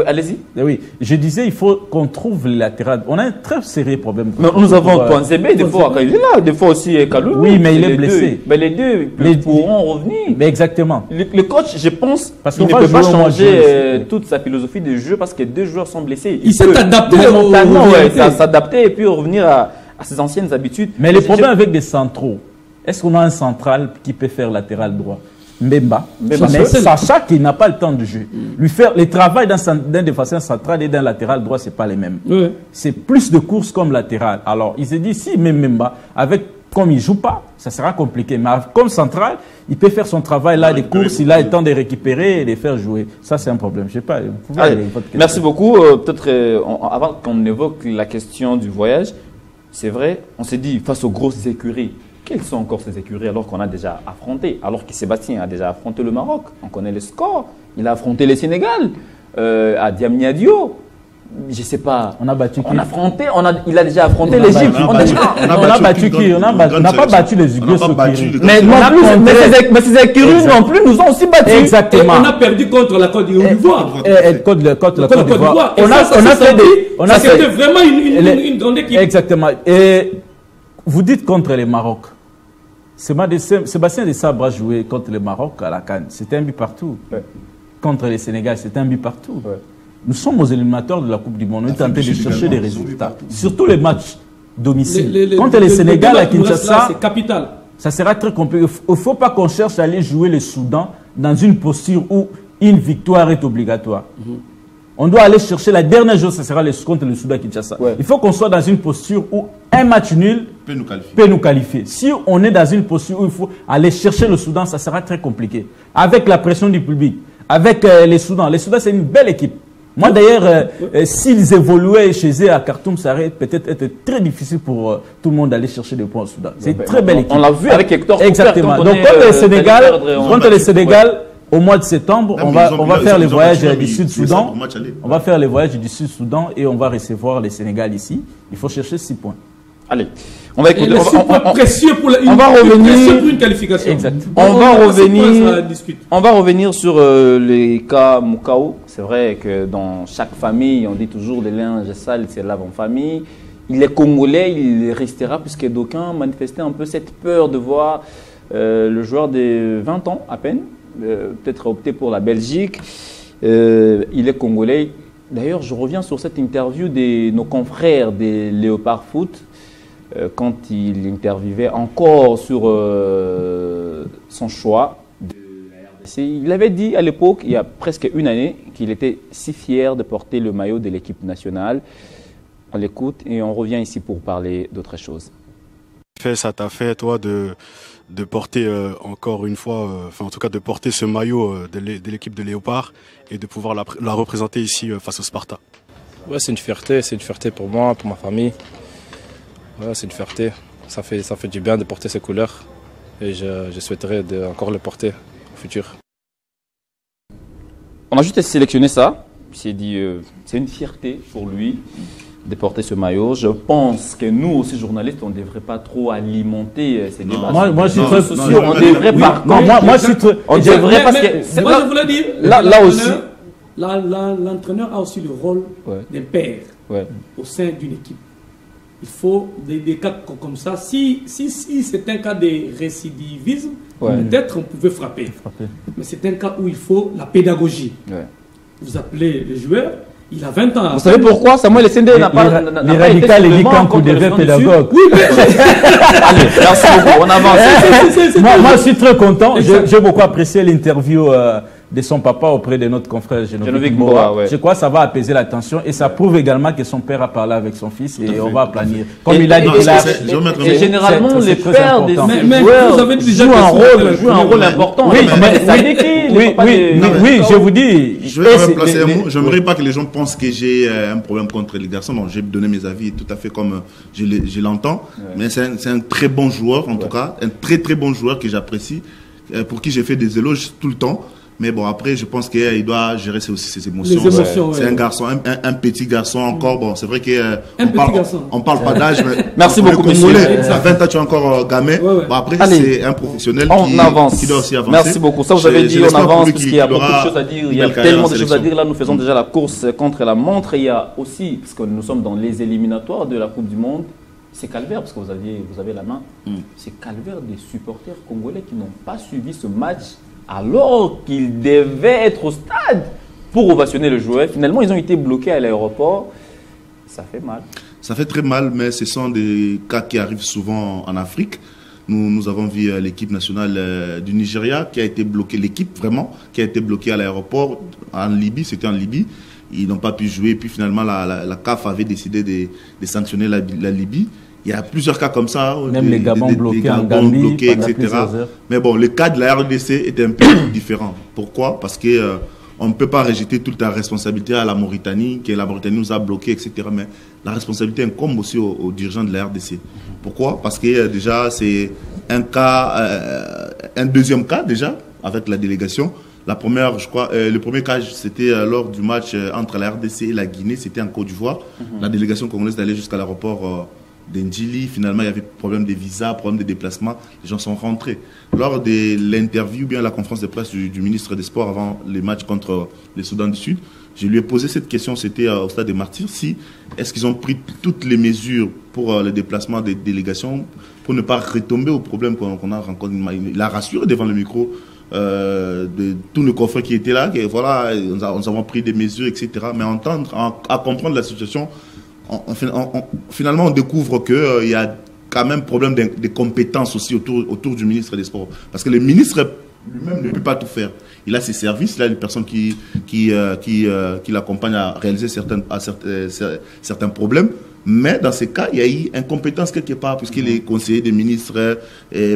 Allez-y. Oui, je disais, il faut qu'on trouve les latérales. On a un très sérieux problème. Mais nous avons Ponzebe, des fois, il est là, des fois aussi Kalou. Oui, mais il est blessé. Mais les deux pourront revenir. Mais exactement. Le coach, je pense, il ne peut pas changer toute sa philosophie de jeu parce que 2 joueurs sont blessés. Il s'est adapté momentanément, s'adapter et puis revenir à ses anciennes habitudes. Mais le problème avec des centraux, est-ce qu'on a un central qui peut faire latéral droit? Mbemba, mais Sacha qui n'a pas le temps de jouer. Lui faire le travail d'un défenseur central et d'un latéral droit, c'est pas les mêmes. C'est plus de courses comme latéral. Alors, il s'est dit, si même Mbemba, comme il joue pas, ça sera compliqué. Mais comme central, il peut faire son travail là, des courses, il a le temps de récupérer et de faire jouer. Ça, c'est un problème. Je sais pas. Merci beaucoup. Peut-être avant qu'on évoque la question du voyage, c'est vrai, on s'est dit face aux grosses écuries. Quelles sont encore ces écuries alors qu'on a déjà affronté? Alors que Sébastien a déjà affronté le Maroc, on connaît le score. Il a affronté le Sénégal, à Diamniadio. Je ne sais pas. On a battu qui? Il a déjà affronté l'Égypte. On a battu qui? On n'a pas battu les Uigurs. Mais ces écuries non plus nous ont aussi battus. Exactement. On a perdu contre la Côte d'Ivoire. Contre la Côte d'Ivoire. C'était vraiment une grande équipe. Exactement. Et vous dites contre les Maroc. Sébastien Desabre a joué contre le Maroc à la CAN. C'était un but partout. Ouais. Contre les Sénégal, c'était un but partout. Ouais. Nous sommes aux éliminateurs de la Coupe du Monde. On est en train de chercher des résultats. Surtout les matchs domicile. Contre les Sénégal à Kinshasa, c'est capital. Ça sera très compliqué. Il ne faut pas qu'on cherche à aller jouer le Soudan dans une posture où une victoire est obligatoire. On doit aller chercher la dernière chose, ça sera contre le Soudan Kinshasa. Ouais. Il faut qu'on soit dans une posture où un match nul peut nous qualifier. Si on est dans une posture où il faut aller chercher le Soudan, ça sera très compliqué. Avec la pression du public, avec les Soudans. Les Soudans, c'est une belle équipe. Moi, d'ailleurs, s'ils évoluaient chez eux à Khartoum, ça aurait peut-être été très difficile pour tout le monde d'aller chercher des points au Soudan. C'est une très belle équipe. On l'a vu avec Hector. Exactement. Donc, contre le Sénégal, au mois de septembre, on va faire les voyages du Sud-Soudan. On va faire les voyages du Sud-Soudan et on va recevoir les Sénégal ici. Il faut chercher 6 points. Allez, on va écouter. Précieux pour une qualification. Exactement. On va revenir sur les cas Moukao. C'est vrai que dans chaque famille, on dit toujours les linges sales, c'est lave en famille. Il est congolais, il restera puisque d'aucuns manifestaient un peu cette peur de voir le joueur de 20 ans à peine, peut-être opter pour la Belgique. Il est congolais. D'ailleurs, je reviens sur cette interview de nos confrères des Léopard Foot. Quand il interviewait encore sur son choix de la RDC. Il avait dit à l'époque, il y a presque une année, qu'il était si fier de porter le maillot de l'équipe nationale. On l'écoute et on revient ici pour parler d'autre chose. Ça t'a fait, toi, de porter encore une fois, en tout cas de porter ce maillot de l'équipe de Léopard et de pouvoir la représenter ici face au Sparta. Ouais, c'est une fierté pour moi, pour ma famille. Ouais, c'est une fierté. Ça fait du bien de porter ces couleurs et je souhaiterais encore le porter au futur. On a juste sélectionné ça. Il s'est dit c'est une fierté pour lui de porter ce maillot. Je pense que nous aussi journalistes, on ne devrait pas trop alimenter ces débats. Moi, je suis très sûr. On devrait par contre. Moi, je suis très. On devrait parce que c'est moi je voulais dire. Là aussi. L'entraîneur a aussi le rôle d'un père au sein d'une équipe. Il faut des cas comme ça. Si c'est un cas de récidivisme, peut-être on pouvait frapper. Mais c'est un cas où il faut la pédagogie. Vous appelez le joueur, il a 20 ans. Vous savez pourquoi Samuel Essende n'a pas les radicaux, les quand vous devez pédagogue. Oui, mais... Allez, merci beaucoup, on avance. Moi, je suis très content. J'ai beaucoup apprécié l'interview de son papa auprès de notre confrère Genovic Mora. Je crois que ça va apaiser la tension et ça prouve également que son père a parlé avec son fils et on va planir. Comme il a dit, généralement les pères des joueurs jouent un rôle important. Oui, je vous dis. Je vais remplacer un mot. Je n'aimerais pas que les gens pensent que j'ai un problème contre les garçons. Non, j'ai donné mes avis tout à fait comme je l'entends. Mais c'est un très bon joueur en tout cas, un très très bon joueur que j'apprécie, pour qui j'ai fait des éloges tout le temps. Mais bon, après, je pense qu'il doit gérer aussi ses émotions. C'est un garçon, un petit garçon encore. Bon, c'est vrai qu'on parle pas d'âge, mais merci beaucoup, monsieur. À 20 ans, tu es encore gamin. Bon, après, c'est un professionnel qui doit aussi avancer. Merci beaucoup. Ça, vous avez dit, on avance, parce qu'il y a beaucoup de choses à dire. Il y a tellement de choses à dire. Là, nous faisons déjà la course contre la montre. Il y a aussi, parce que nous sommes dans les éliminatoires de la Coupe du Monde, c'est calvaire, parce que vous avez la main. C'est calvaire des supporters congolais qui n'ont pas suivi ce match alors qu'ils devaient être au stade pour ovationner le joueur. Finalement, ils ont été bloqués à l'aéroport. Ça fait mal. Ça fait très mal, mais ce sont des cas qui arrivent souvent en Afrique. Nous avons vu l'équipe nationale du Nigeria qui a été bloquée, l'équipe vraiment, qui a été bloquée à l'aéroport en Libye. C'était en Libye. Ils n'ont pas pu jouer. Puis finalement, la CAF avait décidé de sanctionner la Libye. Il y a plusieurs cas comme ça. Même les Gabons bloqués en Gambie, etc. Mais bon, le cas de la RDC était un peu différent. Pourquoi? Parce que on ne peut pas rejeter toute la responsabilité à la Mauritanie, que la Mauritanie nous a bloqués, etc. Mais la responsabilité incombe aussi aux dirigeants de la RDC. Pourquoi? Parce que déjà, c'est un cas, un deuxième cas déjà, avec la délégation. La première, je crois, le premier cas, c'était lors du match entre la RDC et la Guinée, c'était en Côte d'Ivoire. La délégation congolaise est allée jusqu'à l'aéroport d'Ndjili. Finalement, il y avait problème de visa, problème de déplacement. Les gens sont rentrés. Lors de l'interview, bien la conférence de presse du ministre des Sports avant les matchs contre le Soudan du Sud, je lui ai posé cette question, c'était au stade des Martyrs, est-ce qu'ils ont pris toutes les mesures pour le déplacement des délégations pour ne pas retomber au problème qu'on a rencontré. Il a rassuré devant le micro de tous nos confrères qui étaient là, que voilà, nous avons pris des mesures, etc. Mais à comprendre la situation, finalement, on découvre qu'il y a quand même problème de compétences aussi autour du ministre des Sports. Parce que le ministre lui-même ne peut pas tout faire. Il a ses services, il a des personnes qui l'accompagnent à réaliser certains problèmes. Mais dans ces cas, il y a eu incompétence quelque part, puisqu'il est conseiller des ministres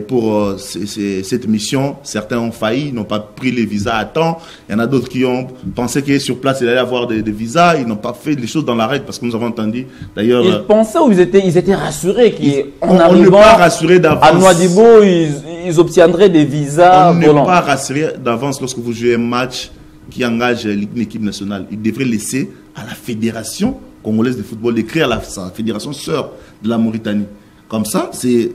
pour cette mission. Certains ont failli, n'ont pas pris les visas à temps. Il y en a d'autres qui ont pensé qu'il est sur place, il allait avoir des visas. Ils n'ont pas fait les choses dans la règle, parce que nous avons entendu d'ailleurs. Ils pensaient ou ils étaient rassurés qu'en arrivant à Nouadhibou, ils obtiendraient des visas. On n'est pas rassuré d'avance lorsque vous jouez un match qui engage une équipe nationale. Il devrait laisser à la fédération congolaise de football d'écrire à sa fédération sœur de la Mauritanie. Comme ça, c'est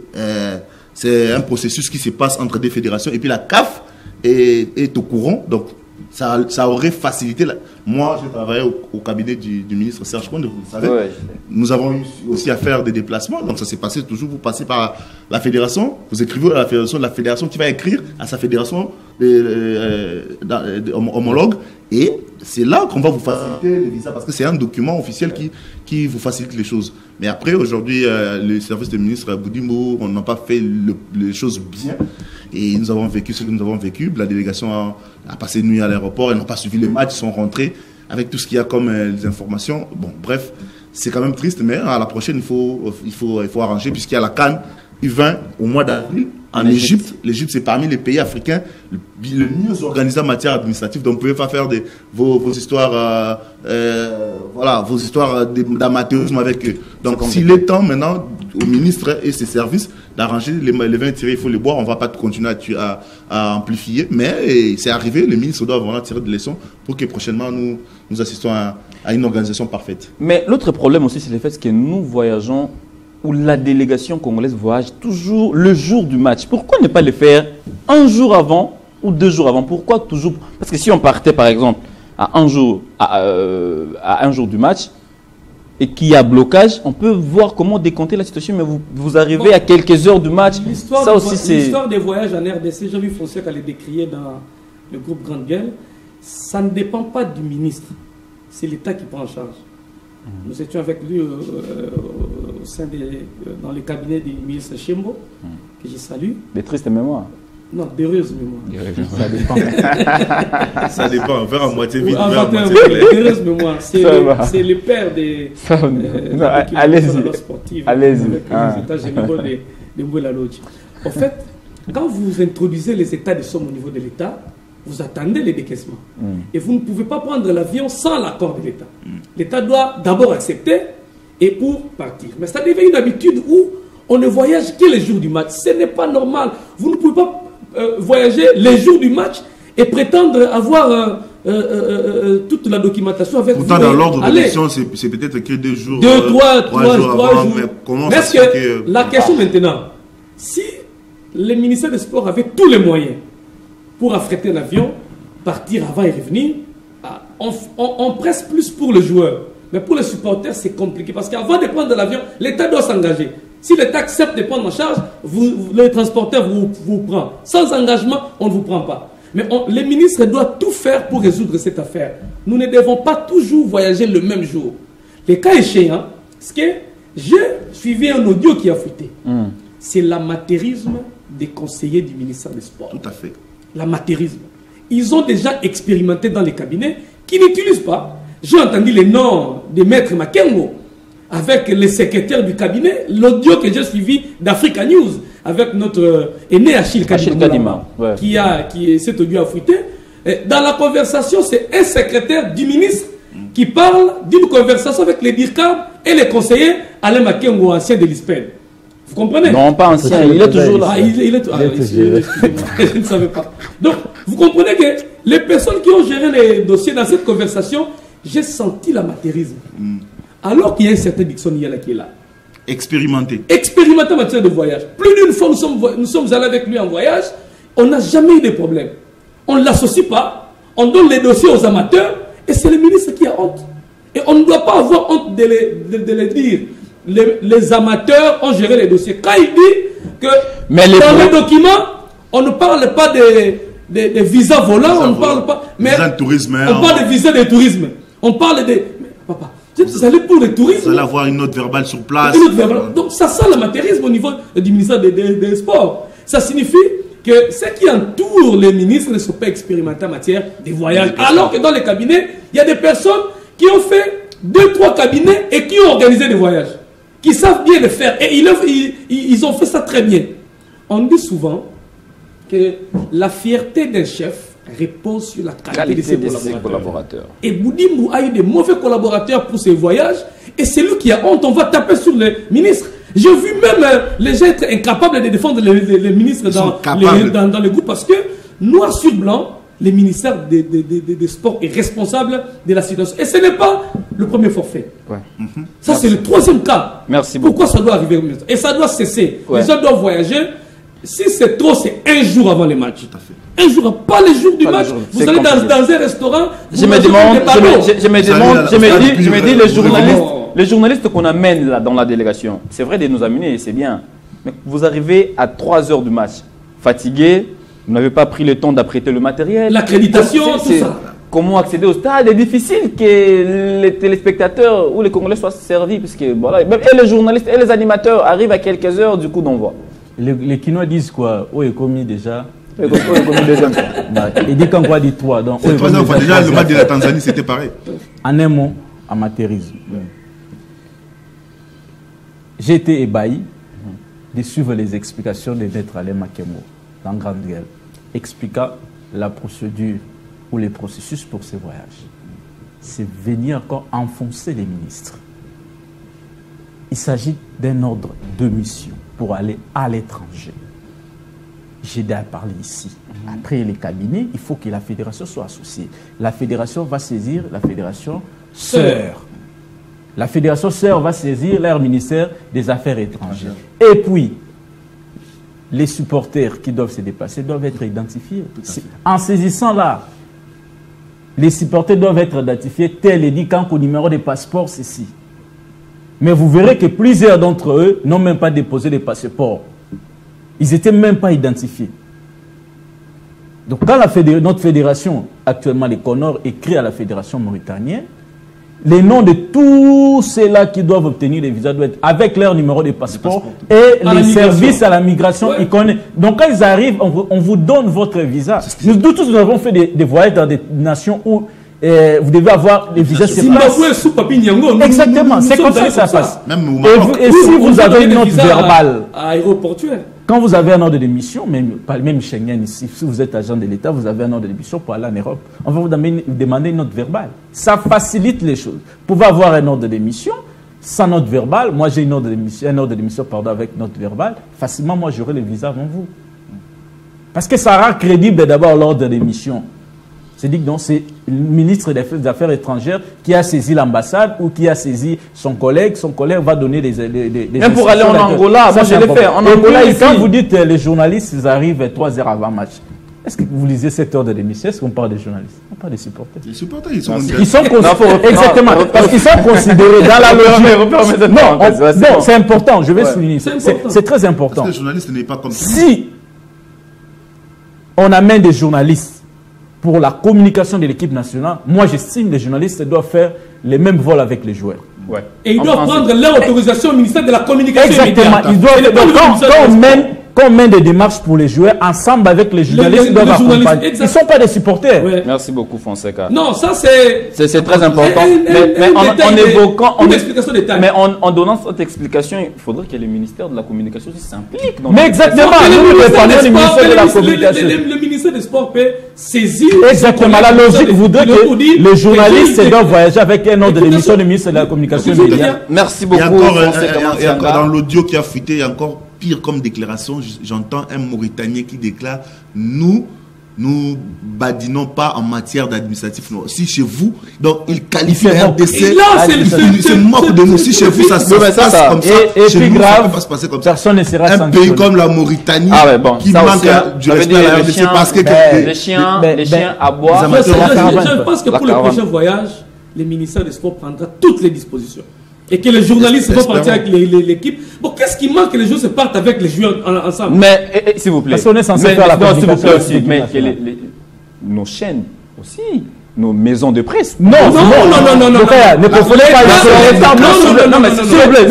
un processus qui se passe entre des fédérations. Et puis la CAF est au courant. Donc, ça aurait facilité. Moi, j'ai travaillé au cabinet du ministre Serge Konde, vous le savez. Ouais. Nous avons eu aussi à faire des déplacements. Donc, ça s'est passé toujours. Vous passez par la fédération, vous écrivez à la fédération qui va écrire à sa fédération homologue. Et c'est là qu'on va vous faciliter les visas, parce que c'est un document officiel qui vous facilite les choses. Mais après, aujourd'hui, le service du ministre Boudimbo, on n'a pas fait les choses bien. Et nous avons vécu ce que nous avons vécu. La délégation a passé une nuit à l'aéroport, ils n'ont pas suivi les matchs, ils sont rentrés avec tout ce qu'il y a comme les informations. Bon, bref, c'est quand même triste, mais à la prochaine, il faut arranger, puisqu'il y a la CAN U20 au mois d'avril en Égypte. L'Égypte, c'est parmi les pays africains le mieux organisé en matière administrative. Donc, vous ne pouvez pas faire vos histoires, vos histoires d'amateurisme avec eux. Donc, s'il est temps maintenant au ministre et ses services d'arranger les vins tirés, il faut les boire. On ne va pas continuer à amplifier. Mais c'est arrivé, le ministre doit vraiment tirer des leçons pour que prochainement nous assistons à une organisation parfaite. Mais l'autre problème aussi, c'est le fait que nous voyageons, où la délégation congolaise voyage toujours le jour du match. Pourquoi ne pas le faire un jour avant ou 2 jours avant? Pourquoi toujours? Parce que si on partait par exemple à un jour du match et qu'il y a blocage, on peut voir comment décompter la situation, mais vous arrivez à quelques heures du match. L'histoire des voyages en RDC, Jean-Louis Fonseca l'a décrié dans le groupe Grande Gueule, ça ne dépend pas du ministre, c'est l'État qui prend en charge. Nous étions avec lui dans le cabinet du ministre Chembo, que je salue. Des tristes mémoires. Non, d'heureuses mémoires. Ça dépend. Ça dépend, vers à moitié vide. D'heureuses mémoires. C'est le père des sportives. Allez-y. Les états généraux de Mbouela Lodji. En fait, quand vous introduisez les états de somme au niveau de l'État, vous attendez les décaissements. Et vous ne pouvez pas prendre l'avion sans l'accord de l'État. L'État doit d'abord accepter et pour partir. Mais ça devient une habitude où on ne voyage que les jours du match. Ce n'est pas normal. Vous ne pouvez pas voyager les jours du match et prétendre avoir toute la documentation avec pourtant, vous. Pourtant, dans l'ordre de l'élection, c'est peut-être que 2 jours. 3 jours. Mais comment ça se fait que la question maintenant, si le ministère des Sports avait tous les moyens pour affréter l'avion, partir avant et revenir, on presse plus pour le joueur. Mais pour les supporters, c'est compliqué. Parce qu'avant de prendre l'avion, l'État doit s'engager. Si l'État accepte de prendre en charge, le transporteur vous prend. Sans engagement, on ne vous prend pas. Mais les ministres doivent tout faire pour résoudre cette affaire. Nous ne devons pas toujours voyager le même jour. Les cas échéants, parce que j'ai suivi un audio qui a fuité. C'est l'amateurisme des conseillers du ministère des Sports. Tout à fait. L'amateurisme. Ils ont déjà expérimenté dans les cabinets qui n'utilisent pas. J'ai entendu les noms de Maître Makengo avec les secrétaires du cabinet, l'audio que j'ai suivi d'Africa News avec notre aîné Achille Kadima, cet audio a fuité. Dans la conversation, c'est un secrétaire du ministre qui parle d'une conversation avec les DIRCAB et les conseillers Alain Makengo, ancien de l'ISPED. Vous comprenez? Non, pas ancien, il est toujours là. Je ne savais pas. Donc, vous comprenez que les personnes qui ont géré les dossiers dans cette conversation, j'ai senti l'amateurisme. Alors qu'il y a un certain Dixon Yala qui est là. Expérimenté. Expérimenté en matière de voyage. Plus d'une fois, nous sommes allés avec lui en voyage, on n'a jamais eu de problème. On ne l'associe pas, on donne les dossiers aux amateurs, et c'est le ministre qui a honte. Et on ne doit pas avoir honte de les dire. Les amateurs ont géré les dossiers. Quand il dit que dans les documents, on ne parle pas des visas volants, on ne parle pas. Mais on parle des visas de tourisme. On parle des. Papa, vous allez pour le tourisme. Vous allez avoir une note verbale sur place. Donc ça sent l'amateurisme au niveau du ministère des Sports. Ça signifie que ceux qui entourent les ministres ne sont pas expérimentés en matière de voyage. Alors que dans les cabinets, il y a des personnes qui ont fait 2-3 cabinets et qui ont organisé des voyages, qui savent bien le faire. Et ils ont fait ça très bien. On dit souvent que la fierté d'un chef repose sur la qualité de ses collaborateurs. Et Boudimou a eu des mauvais collaborateurs pour ses voyages. Et c'est lui qui a honte. On va taper sur le ministre. J'ai vu même les gens être incapables de défendre les ministres dans le groupe parce que, noir sur blanc, le ministère des Sports est responsable de la situation. Et ce n'est pas le premier forfait. Ouais. Ça, c'est le 3e cas. Merci beaucoup. Pourquoi ça doit arriver? Et ça doit cesser. Ouais. Les gens doivent voyager. Si c'est trop, c'est un jour avant les matchs. Tout à fait. Un jour, pas les jours du match. Vous allez dans un restaurant. Je me dis, les journalistes qu'on amène là dans la délégation, c'est vrai de nous amener, c'est bien. Mais vous arrivez à 3 h du match, fatigué, vous n'avez pas pris le temps d'apprêter le matériel. L'accréditation, tout ça. Comment accéder au stade? C'est difficile que les téléspectateurs ou les Congolais soient servis. Parce que, voilà, et les journalistes et les animateurs arrivent à quelques heures du coup d'envoi. Les Kinois disent quoi? Oh, est commis déjà. Il dit qu'en quoi dit 3. C'est 3 ans. Déjà, le match de la Tanzanie, c'était pareil. En un mot, amateurisme. J'ai été ébahi de suivre les explications de Maître Alain Makemo dans Grande Gueule, expliquant la procédure ou les processus pour ces voyages. C'est venir encore enfoncer les ministres. Il s'agit d'un ordre de mission pour aller à l'étranger. J'ai déjà parlé ici. Après les cabinets, il faut que la fédération soit associée. La fédération va saisir la fédération sœur. La fédération sœur va saisir leur ministère des Affaires étrangères. Et puis, les supporters qui doivent se déplacer doivent être identifiés. En saisissant là, les supporters doivent être identifiés tel et dit qu'au numéro de passeport, c'est ici. Mais vous verrez que plusieurs d'entre eux n'ont même pas déposé de passeport. Ils n'étaient même pas identifiés. Donc quand notre fédération, actuellement les Conors, écrit à la fédération mauritanienne, les noms de tous ceux-là qui doivent obtenir les visas doivent être avec leur numéro de passeport et les services à la migration. Ils connaissent. Donc quand ils arrivent, on vous donne votre visa. Nous tous, nous avons fait des voyages dans des nations où vous devez avoir des visas séparés. Exactement, c'est comme ça que ça passe. Et si vous avez une note verbale aéroportuaire, quand vous avez un ordre de mission, même Schengen ici, si vous êtes agent de l'État, vous avez un ordre de mission pour aller en Europe, on va vous demander une note verbale. Ça facilite les choses. Vous pouvez avoir un ordre de mission sans note verbale. Moi, j'ai un ordre de mission avec note verbale. Facilement, moi, j'aurai le visa avant vous. Parce que ça rend crédible d'abord l'ordre de mission. C'est dit que c'est le ministre des Affaires étrangères qui a saisi l'ambassade ou qui a saisi son collègue. Son collègue va donner des même pour aller en Angola, moi je l'ai fait. En Angola, quand vous dites les journalistes, ils arrivent 3 heures avant le match. Est-ce que vous lisez cette heure de l'émission? Est-ce qu'on parle des journalistes? On parle des supporters. Les supporters, ils sont considérés. Exactement. Parce qu'ils sont considérés dans la logique. Non, c'est important. Je vais souligner. C'est très important. Parce que les journalistes n'est pas comme ça. Si on amène des journalistes pour la communication de l'équipe nationale, moi j'estime que les journalistes doivent faire les mêmes vols avec les joueurs. Ouais. Et ils doivent prendre leur autorisation au ministère de la communication. Exactement. Ils doivent, quand on mène des démarches pour les joueurs, ensemble avec les journalistes, ils doivent accompagner. Ils ne sont pas des supporters. Ouais. Merci beaucoup, Fonseca. Non, ça c'est très important. Mais en évoquant, mais en donnant cette explication, il faudrait que le ministère de la communication s'implique. Mais exactement, nous dépendons du ministère de la communication. Le ministère des Sports peut saisir. Exactement, la logique voudrait que les journalistes doivent voyager avec un ordre de l'émission du ministère de la communication immédiate. Merci beaucoup. Et encore dans l'audio qui a fuité, il y a encore pire comme déclaration. J'entends un Mauritanien qui déclare: nous nous badinons pas en matière d'administratif. Si chez vous, donc il qualifie RDC. C'est une moque de nous. Si chez vous, ça se passe comme ça. Et chez puis nous, grave, ça pas se passer comme personne ça. ne sera Un sanctionné. pays comme la Mauritanie qui manque du respect à la RDC parce que les chiens aboient. Je pense que pour le prochain voyage, le ministère des Sports prendra toutes les dispositions. Et que les journalistes vont partir avec l'équipe. Bon, qu'est-ce qui manque que les joueurs se partent avec les joueurs ensemble? Mais, s'il vous plaît. Parce qu'on est censé faire la communication aussi. Mais nos chaînes aussi. Nos maisons de presse. Non, ne confondez pas non, mais s'il vous plaît,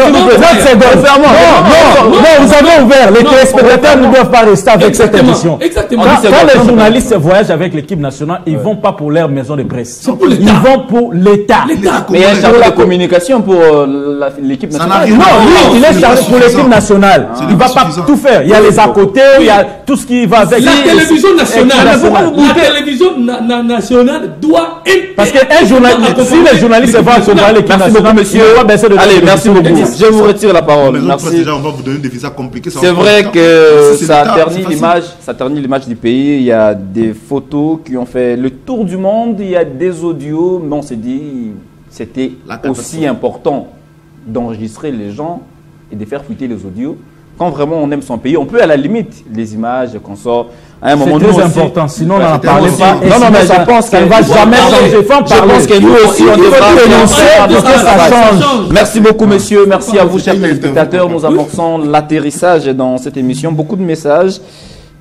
vous avez ouvert. Les téléspectateurs ne doivent pas rester avec cette émission. Exactement. Quand les journalistes voyagent avec l'équipe nationale, ils ne vont pas pour leur maison de presse. Ils vont pour l'État. Mais il y a un chargé de communication pour l'équipe nationale. Non, lui, il est chargé pour l'équipe nationale. Il ne va pas tout faire. Il y a les à côté, il y a tout ce qui va avec. La télévision nationale doit. Parce que si les journalistes vont accompagner l'équipe nationale, monsieur, allez, merci beaucoup. Je vous retire la parole. Merci. On va vous donner des visas compliqués. C'est vrai que ça ternit l'image du pays. Il y a des photos qui ont fait le tour du monde. Il y a des audios. Mais on s'est dit c'était aussi important d'enregistrer les gens et de faire fuiter les audios. Quand vraiment on aime son pays, on peut à la limite les images qu'on sort. À un moment c'est très important, sinon on n'en parlait pas. Non, mais je pense qu'elle ne va jamais changer. Je pense que nous aussi, on devra dénoncer pour que ça change. Merci beaucoup, messieurs. Merci à vous, chers téléspectateurs. Nous amorçons l'atterrissage dans cette émission. Beaucoup de messages.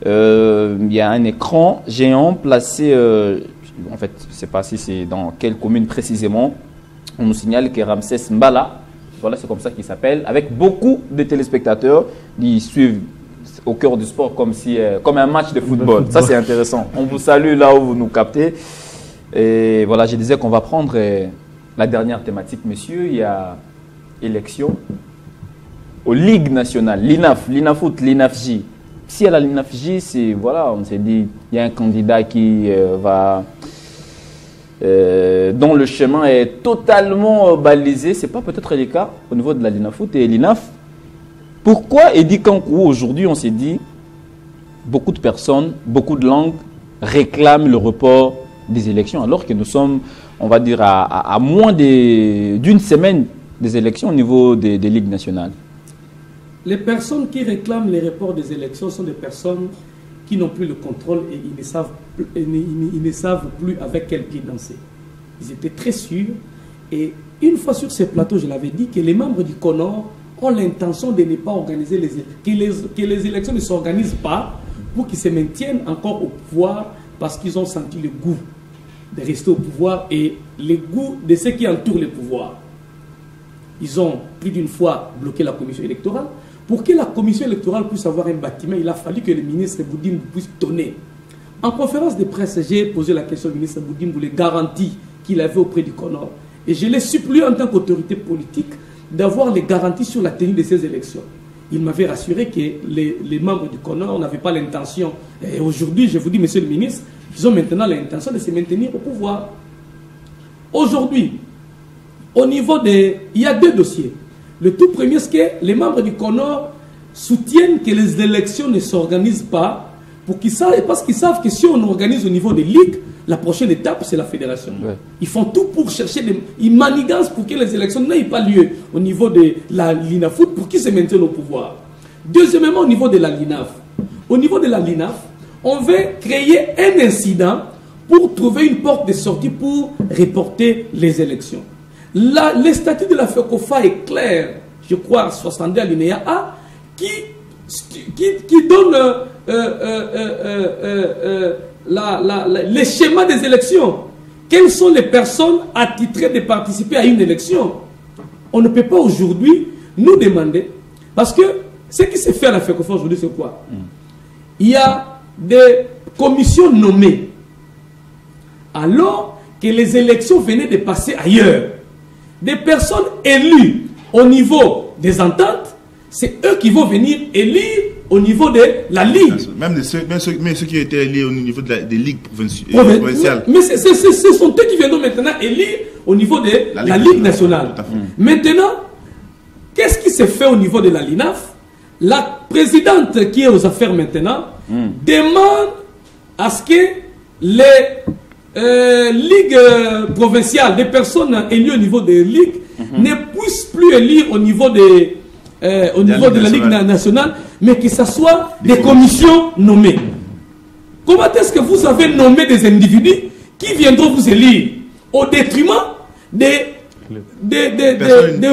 Il y a un écran géant placé, en fait, je ne sais pas si c'est dans quelle commune précisément. On nous signale que Ramsès Mbala, voilà, c'est comme ça qu'il s'appelle, avec beaucoup de téléspectateurs qui suivent au cœur du sport comme un match de football. Ça, c'est intéressant. On vous salue là où vous nous captez. Et voilà, je disais qu'on va prendre la dernière thématique, messieurs. Il y a élection aux ligues nationales, l'INAF, l'INAFoot, l'INAFJ. Si à la l'INAFJ, c'est, voilà, on s'est dit, il y a un candidat qui dont le chemin est totalement balisé. Ce n'est pas peut-être le cas au niveau de la l'INAFoot et l'INAF. Pourquoi Eddy Kankou, aujourd'hui, on s'est dit, beaucoup de personnes, beaucoup de langues réclament le report des élections, alors que nous sommes, on va dire, à moins d'une semaine des élections au niveau des ligues nationales? Les personnes qui réclament les reports des élections sont des personnes qui n'ont plus le contrôle et ils ne savent plus avec quel pied danser. Ils étaient très sûrs. Et une fois sur ces plateaux, je l'avais dit, que les membres du CONOR ont l'intention de ne pas organiser que les élections ne s'organisent pas pour qu'ils se maintiennent encore au pouvoir parce qu'ils ont senti le goût de rester au pouvoir et le goût de ceux qui entourent le pouvoir. Ils ont plus d'une fois bloqué la commission électorale. Pour que la commission électorale puisse avoir un bâtiment, il a fallu que le ministre Boudin puisse donner. En conférence de presse, j'ai posé la question au ministre Boudin pour les garanties qu'il avait auprès du CONOR. Et je l'ai supplié en tant qu'autorité politique d'avoir les garanties sur la tenue de ces élections. Il m'avait rassuré que les membres du CONOR n'avaient pas l'intention. Et aujourd'hui, je vous dis, monsieur le ministre, ils ont maintenant l'intention de se maintenir au pouvoir. Aujourd'hui, au niveau des... Il y a deux dossiers. Le tout premier, c'est que les membres du CONOR soutiennent que les élections ne s'organisent pas parce qu'ils savent que si on organise au niveau des ligues, la prochaine étape, c'est la fédération. Ouais. Ils font tout pour chercher, ils manigancent pour que les élections n'aient pas lieu au niveau de la l'INAFoot pour qu'ils se maintiennent au pouvoir. Deuxièmement, au niveau de la LINAF. Au niveau de la LINAF, on veut créer un incident pour trouver une porte de sortie pour reporter les élections. Le statut de la FECOFA est clair, je crois, 62 alinéa A, qui donne les schémas des élections. Quelles sont les personnes attitrées de participer à une élection? On ne peut pas aujourd'hui nous demander, parce que ce qui s'est fait à la FECOFA aujourd'hui, c'est quoi? Il y a des commissions nommées, alors que les élections venaient de passer ailleurs. Des personnes élues au niveau des ententes, c'est eux qui vont venir élire au niveau de la Ligue. Même ceux qui étaient élus au niveau des ligues provinciales. Mais ce sont eux qui viennent maintenant élire au niveau de la Ligue nationale. Maintenant, qu'est-ce qui se fait au niveau de la LINAF? La présidente qui est aux affaires maintenant demande à ce que les ligues provinciales, des personnes élues au niveau des ligues, ne puissent plus élire au niveau de la Ligue nationale, mais que ce soit des commissions nommées. Comment est-ce que vous avez nommé des individus qui viendront vous élire au détriment des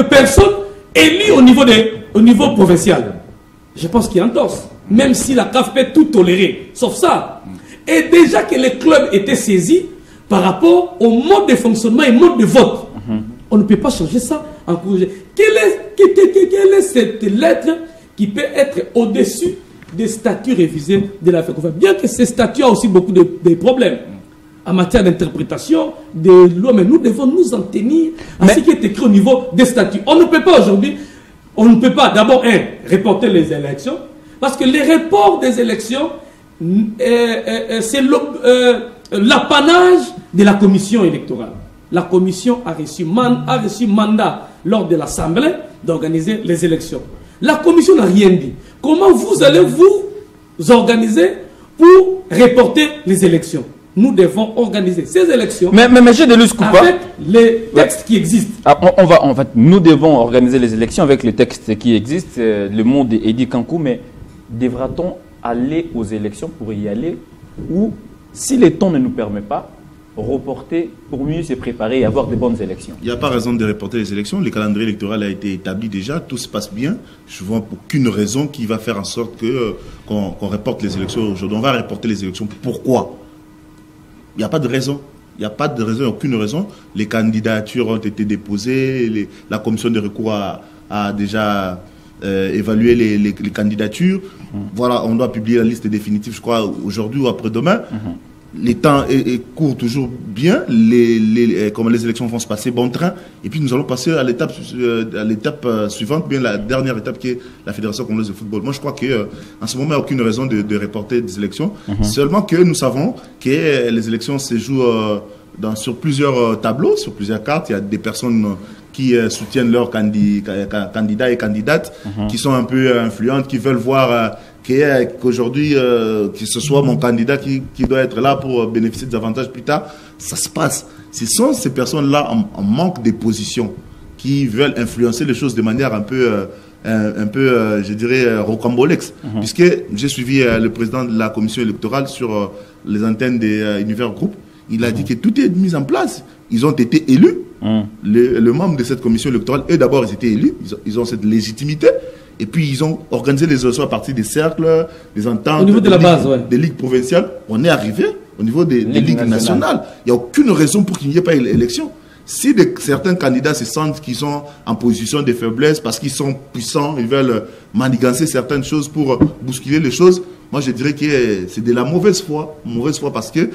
personnes élues au niveau provincial? Je pense qu'il y a un torse. Même si la CAF peut tout tolérer, sauf ça. Et déjà que les clubs étaient saisis par rapport au mode de fonctionnement et mode de vote. On ne peut pas changer ça en cours. Quelle est cette lettre qui peut être au-dessus des statuts révisés de la FECOFA? Bien que ces statuts ont aussi beaucoup de problèmes en matière d'interprétation des lois, mais nous devons nous en tenir à ce qui est écrit au niveau des statuts. On ne peut pas aujourd'hui, on ne peut pas d'abord reporter les élections, parce que les reports des élections, c'est l'apanage de la commission électorale. La commission a reçu mandat lors de l'Assemblée d'organiser les élections. La commission n'a rien dit. Comment vous allez vous organiser pour reporter les élections? Nous devons organiser ces élections mais M. Deluce Coupa, avec les textes qui existent. En fait, nous devons organiser les élections avec les textes qui existent. Le mot d'Edi Kankou, mais devra-t-on aller aux élections pour y aller, ou si le temps ne nous permet pas, reporter pour mieux se préparer et avoir de bonnes élections? Il n'y a pas raison de reporter les élections. Le calendrier électoral a été établi déjà, tout se passe bien. Je ne vois aucune raison qui va faire en sorte qu'on reporte les élections aujourd'hui. On va reporter les élections. Pourquoi? Il n'y a pas de raison. Il n'y a pas de raison, aucune raison. Les candidatures ont été déposées, la commission de recours a déjà évalué les candidatures. Voilà, on doit publier la liste définitive, je crois, aujourd'hui ou après-demain. Les temps courent toujours bien, comme les élections vont se passer bon train, et puis nous allons passer à l'étape suivante, bien la dernière étape qui est la Fédération congolaise de football. Moi je crois qu'en ce moment il n'y a aucune raison de reporter des élections, seulement que nous savons que les élections se jouent sur plusieurs tableaux, sur plusieurs cartes. Il y a des personnes qui soutiennent leurs candidats et candidates, qui sont un peu influentes, qui veulent voir qu'aujourd'hui, que ce soit mon candidat qui doit être là pour bénéficier des avantages plus tard. Ça se passe. Ce sont ces personnes-là en manque de position qui veulent influencer les choses de manière un peu, je dirais, rocambolesque. Puisque j'ai suivi le président de la commission électorale sur les antennes des Univers Group. Il a dit que tout est mis en place. Ils ont été élus. Le membre de cette commission électorale, eux d'abord, ils étaient élus. Ils ont cette légitimité. Et puis, ils ont organisé les élections à partir des cercles, des ententes, au niveau de la base, des ligues provinciales. On est arrivé au niveau des ligues nationales. Il n'y a aucune raison pour qu'il n'y ait pas d'élection. Si certains candidats se sentent qu'ils sont en position de faiblesse parce qu'ils sont puissants, ils veulent manigancer certaines choses pour bousculer les choses, moi je dirais que c'est de la mauvaise foi. Mauvaise foi parce que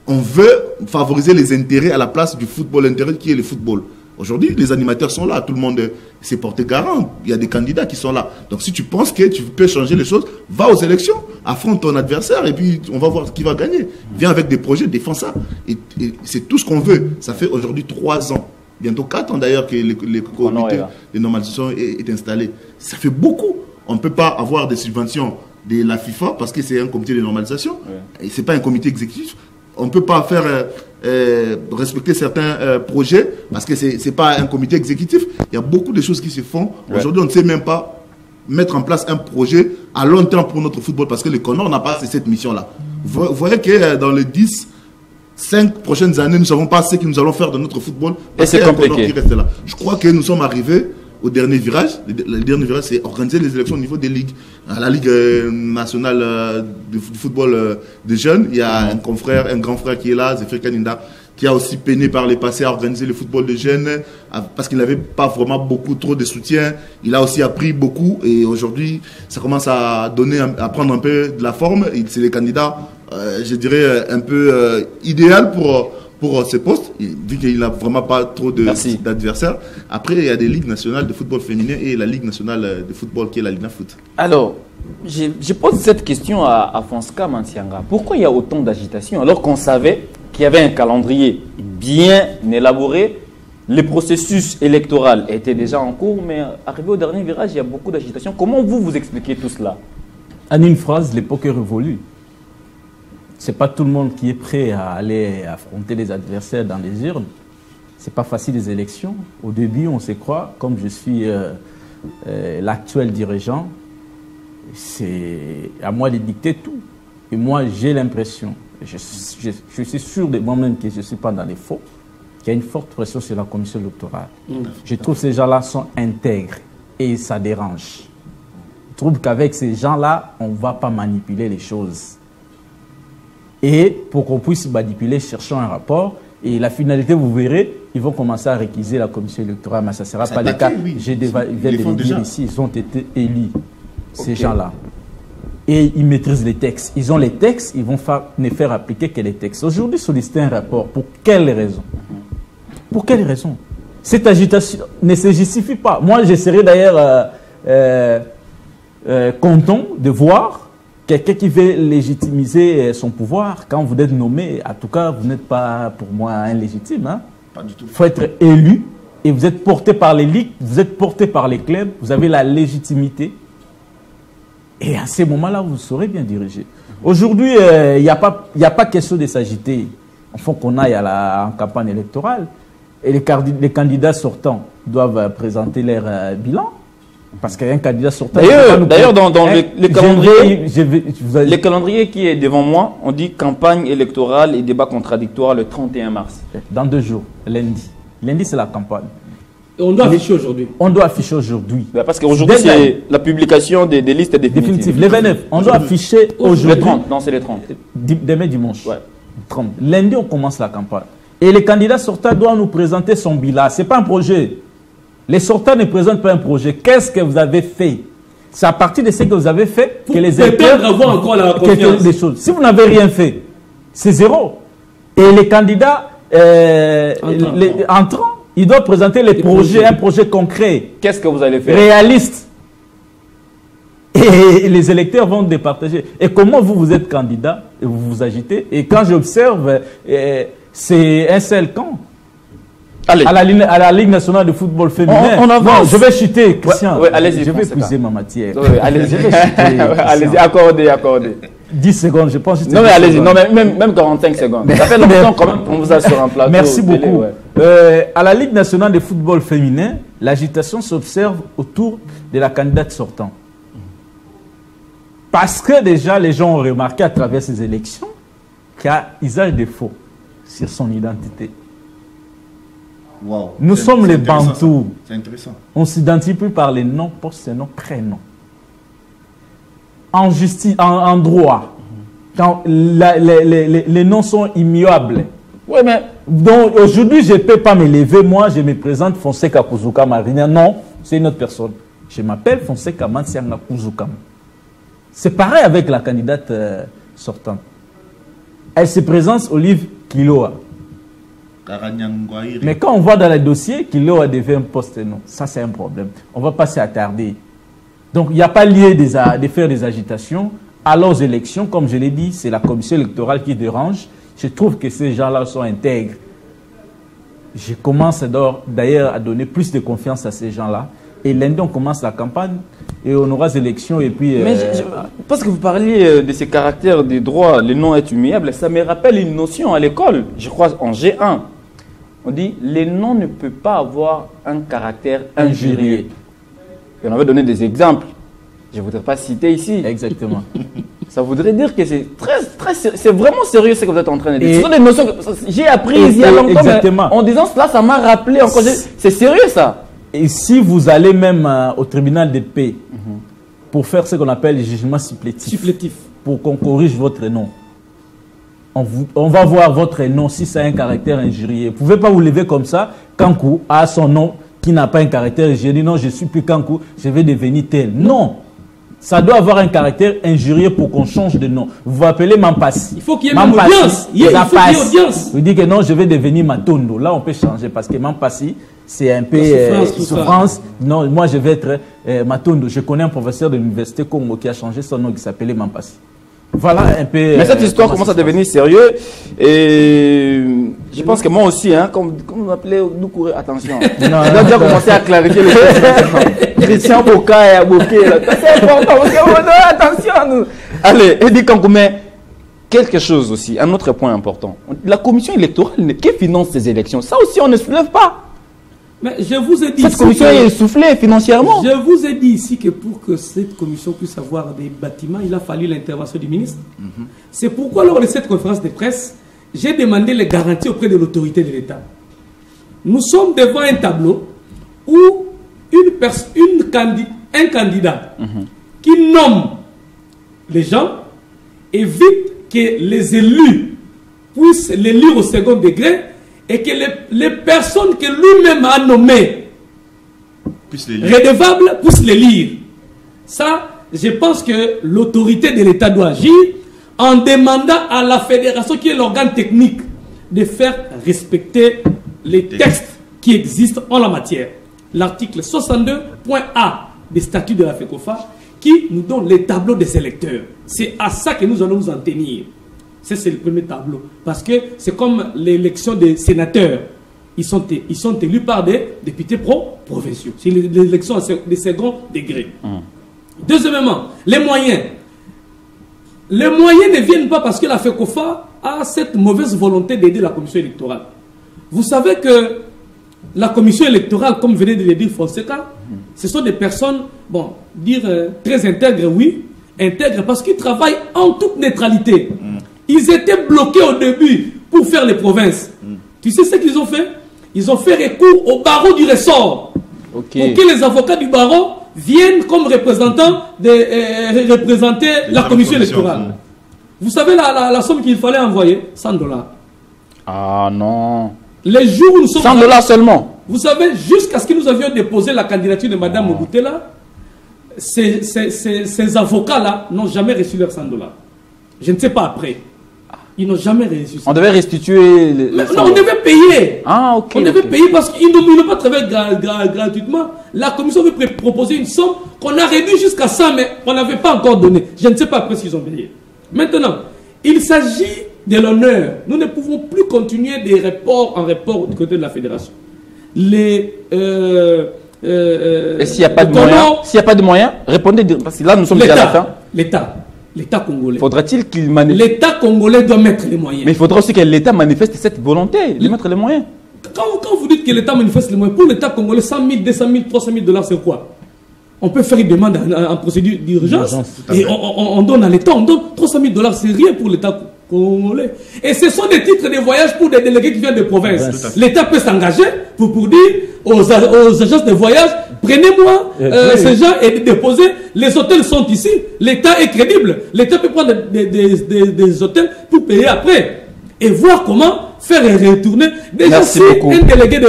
on veut favoriser les intérêts à la place du football, l'intérêt qui est le football. Aujourd'hui, les animateurs sont là, tout le monde s'est porté garant. Il y a des candidats qui sont là. Donc si tu penses que tu peux changer les choses, va aux élections, affronte ton adversaire et puis on va voir qui va gagner. Viens avec des projets, défends ça. Et c'est tout ce qu'on veut. Ça fait aujourd'hui 3 ans, bientôt 4 ans d'ailleurs que le comité de normalisation est installé. Ça fait beaucoup. On ne peut pas avoir des subventions de la FIFA parce que c'est un comité de normalisation. Et ce n'est pas un comité exécutif. On ne peut pas faire respecter certains projets parce que ce n'est pas un comité exécutif. Il y a beaucoup de choses qui se font. Aujourd'hui, on ne sait même pas mettre en place un projet à long terme pour notre football parce que le Conor n'a pas cette mission-là. Vous voyez que dans les 5 prochaines années, nous ne savons pas ce que nous allons faire de notre football. Et c'est compliqué. Qui reste là. Je crois que nous sommes arrivés au dernier virage. Le dernier virage, c'est organiser les élections au niveau des ligues. À la Ligue nationale de football des jeunes, il y a un grand frère qui est là, Zéphir Kaninda, qui a aussi peiné par le passé à organiser le football des jeunes parce qu'il n'avait pas vraiment trop de soutien. Il a aussi appris beaucoup et aujourd'hui, ça commence à prendre un peu de la forme. C'est le candidat, je dirais, un peu idéal pour ce poste, vu qu'il n'a vraiment pas trop d'adversaires. Après, il y a des ligues nationales de football féminin et la Ligue nationale de football qui est la Ligue Foot. Alors, je pose cette question à Fonska Mansianga. Pourquoi il y a autant d'agitation alors qu'on savait qu'il y avait un calendrier bien élaboré, le processus électoral était déjà en cours, mais arrivé au dernier virage, il y a beaucoup d'agitation. Comment vous expliquez tout cela? En une phrase, l'époque est révolue. c'est pas tout le monde qui est prêt à aller affronter les adversaires dans les urnes. C'est pas facile les élections. Au début, on se croit, comme je suis l'actuel dirigeant, c'est à moi de dicter tout. Et moi, j'ai l'impression, je suis sûr de moi-même que je ne suis pas dans les faux, qu'il y a une forte pression sur la commission électorale. Je trouve que ces gens-là sont intègres et ça dérange. Je trouve qu'avec ces gens-là, on ne va pas manipuler les choses. Et pour qu'on puisse manipuler, cherchons un rapport. Et la finalité, vous verrez, ils vont commencer à réquiser la commission électorale, mais ça ne sera pas le cas. Oui. Je viens de le dire ici, ils ont été élus, ces gens-là. Et ils maîtrisent les textes. Ils ont les textes, ils vont ne faire appliquer que les textes. Aujourd'hui, solliciter un rapport, pour quelle raison? Pour quelle raison? Cette agitation ne se justifie pas. Moi, je serais d'ailleurs content de voir quelqu'un qui veut légitimiser son pouvoir, quand vous êtes nommé, en tout cas, vous n'êtes pas pour moi un légitime. Hein? Pas du tout. Il faut être élu et vous êtes porté par les ligues, vous êtes porté par les clubs, vous avez la légitimité. Et à ces moments-là, vous saurez bien diriger. Aujourd'hui, il n'y a pas question de s'agiter. Il faut qu'on aille en campagne électorale. Et les candidats sortants doivent présenter leur bilan. Parce qu'il y a un candidat sortant. D'ailleurs, dans le calendrier qui est devant moi, on dit campagne électorale et débat contradictoire le 31 mars. Dans 2 jours, lundi. Lundi, c'est la campagne. Et on doit afficher aujourd'hui. On doit afficher aujourd'hui. Parce qu'aujourd'hui, c'est la publication des listes définitives. Les 29. On doit afficher aujourd'hui. Les 30. Non, c'est les 30. Demain dimanche. Ouais. 30. Lundi, on commence la campagne. Et les candidats sortants doivent nous présenter son bilan. Ce n'est pas un projet. Les sortants ne présentent pas un projet. Qu'est-ce que vous avez fait? C'est à partir de ce que vous avez fait que les électeurs avoir encore la confiance. Des choses. Si vous n'avez rien fait, c'est zéro. Et les candidats entrants, ils doivent présenter les projets, un projet concret. Qu'est-ce que vous allez faire? Réaliste. Et les électeurs vont départager. Et comment vous êtes candidat et vous vous agitez? Et quand j'observe, c'est un seul camp. Allez. À la Ligue nationale de football féminin. On avance. Non, je vais chuter, Christian. Ouais, allez-y, je vais épuiser ma matière. Ouais, allez-y. Allez-y, accordez. 10 secondes, je pense. Non, mais allez-y. Non, mais même 45 secondes. Ça fait longtemps quand même qu'on vous a sur un plateau. Merci beaucoup. À la Ligue nationale de football féminin, l'agitation s'observe autour de la candidate sortante. Parce que déjà, les gens ont remarqué à travers ces élections qu'il y a usage de faux sur son identité. Wow. Nous sommes les Bantous. C'est intéressant. On s'identifie plus par les noms, post-noms, prénoms. En justice, en droit, quand les noms sont immuables. Oui, mais donc aujourd'hui, je ne peux pas me lever. Moi, je me présente Fonseca Kuzuka Marina. Non, c'est une autre personne. Je m'appelle Fonseca Mansianga Kuzukam. C'est pareil avec la candidate sortante. Elle se présente Olive Kiloa. Mais quand on voit dans les dossiers qu'il a devenu un poste-nom, ça c'est un problème. On ne va pas s'y attarder. Donc il n'y a pas lieu de faire des agitations. À leurs élections, comme je l'ai dit, c'est la commission électorale qui dérange. Je trouve que ces gens-là sont intègres. Je commence d'ailleurs à donner plus de confiance à ces gens-là. Et lundi, on commence la campagne et on aura des élections. Et puis, parce que vous parliez de ces caractères des droits, les noms est immuables, ça me rappelle une notion à l'école, je crois en G1. On dit les noms ne peuvent pas avoir un caractère injurieux. Et on avait donné des exemples. Je ne voudrais pas citer ici. Exactement. Ça voudrait dire que c'est c'est vraiment sérieux ce que vous êtes en train de dire. Ce sont des notions que j'ai apprises il y a longtemps. Exactement. En disant cela, ça m'a rappelé encore. C'est sérieux ça. Et si vous allez même au tribunal de paix pour faire ce qu'on appelle le jugement supplétif, pour qu'on corrige votre nom, on va voir votre nom si ça a un caractère injurieux. Vous ne pouvez pas vous lever comme ça. Kankou a son nom qui n'a pas un caractère injurieux. Non, je ne suis plus Kankou, je vais devenir tel. Non. Ça doit avoir un caractère injurieux pour qu'on change de nom. Vous vous appelez Mampassi. Il faut qu'il y ait une audience. Il faut qu'il y ait audience. Vous dites que non, je vais devenir Matondo. Là, on peut changer parce que Mampassi, c'est un peu souffrance. Non, moi, je vais être Matondo. Je connais un professeur de l'université Congo qui a changé son nom, qui s'appelait Mampassi. Voilà un peu... Mais cette histoire commence à devenir sérieuse. Et je pense que moi aussi, hein, comme on appelait, nous courir, attention. On a déjà commencé à clarifier les choses. Christian Boka et Aboké. C'est important. Attention, nous. Allez, Eddie Kankoumé, quelque chose aussi, un autre point important. La commission électorale qui finance ces élections, ça aussi on ne se lève pas. Mais je vous ai dit cette commission est essoufflée financièrement. Je vous ai dit ici que pour que cette commission puisse avoir des bâtiments, il a fallu l'intervention du ministre. C'est pourquoi lors de cette conférence de presse, j'ai demandé les garanties auprès de l'autorité de l'État. Nous sommes devant un tableau où un candidat qui nomme les gens évite que les élus puissent les lire au second degré et que les personnes que lui-même a nommées redevables puissent les lire. Ça, je pense que l'autorité de l'État doit agir en demandant à la fédération, qui est l'organe technique, de faire respecter les textes qui existent en la matière. L'article 62.A des statuts de la FECOFA qui nous donne les tableaux des électeurs. C'est à ça que nous allons nous en tenir. C'est le premier tableau. Parce que c'est comme l'élection des sénateurs. Ils sont élus par des députés provinciaux. C'est l'élection de second degré. Deuxièmement, les moyens. Les moyens ne viennent pas parce que la FECOFA a cette mauvaise volonté d'aider la commission électorale. Vous savez que la commission électorale, comme venait de le dire Fonseca, ce sont des personnes, bon, très intègres, oui, intègres parce qu'ils travaillent en toute neutralité. Ils étaient bloqués au début pour faire les provinces. Tu sais ce qu'ils ont fait? Ils ont fait recours au barreau du ressort. Pour que les avocats du barreau viennent comme représentants représenter la commission électorale. Vous savez la somme qu'il fallait envoyer? 100 $. Ah non. Les jours où nous sommes... 100 $ seulement. Vous savez, jusqu'à ce que nous avions déposé la candidature de Mme Moboutela, ces avocats-là n'ont jamais reçu leurs 100 $. Je ne sais pas après. Ils n'ont jamais reçu ça. On devait restituer... Non, on devait payer. Ah, ok. On devait payer parce qu'ils n'ont pas travaillé gratuitement. La commission veut proposer une somme qu'on a réduite jusqu'à 100, mais on n'avait pas encore donné. Je ne sais pas après ce qu'ils ont payé. Maintenant, il s'agit de l'honneur. Nous ne pouvons plus continuer des reports en report du côté de la fédération. Et s'il n'y a pas de moyens, répondez, parce que là nous sommes déjà à la fin. L'État congolais. Faudra-t-il qu'il manifeste? L'État congolais doit mettre les moyens. Mais il faudra aussi que l'État manifeste cette volonté de mettre les moyens. Quand vous dites que l'État manifeste les moyens, pour l'État congolais, 100 000, 200 000, 300 000 $, c'est quoi? On peut faire une demande en procédure d'urgence et on donne à l'État, on donne 300 000 $, c'est rien pour l'État congolais. Et ce sont des titres de voyage pour des délégués qui viennent de province. L'État peut s'engager pour dire aux agences de voyage, prenez-moi ces gens et déposez. Les hôtels sont ici. L'État est crédible. L'État peut prendre des hôtels pour payer après. Et voir comment faire retourner. Déjà, si un délégué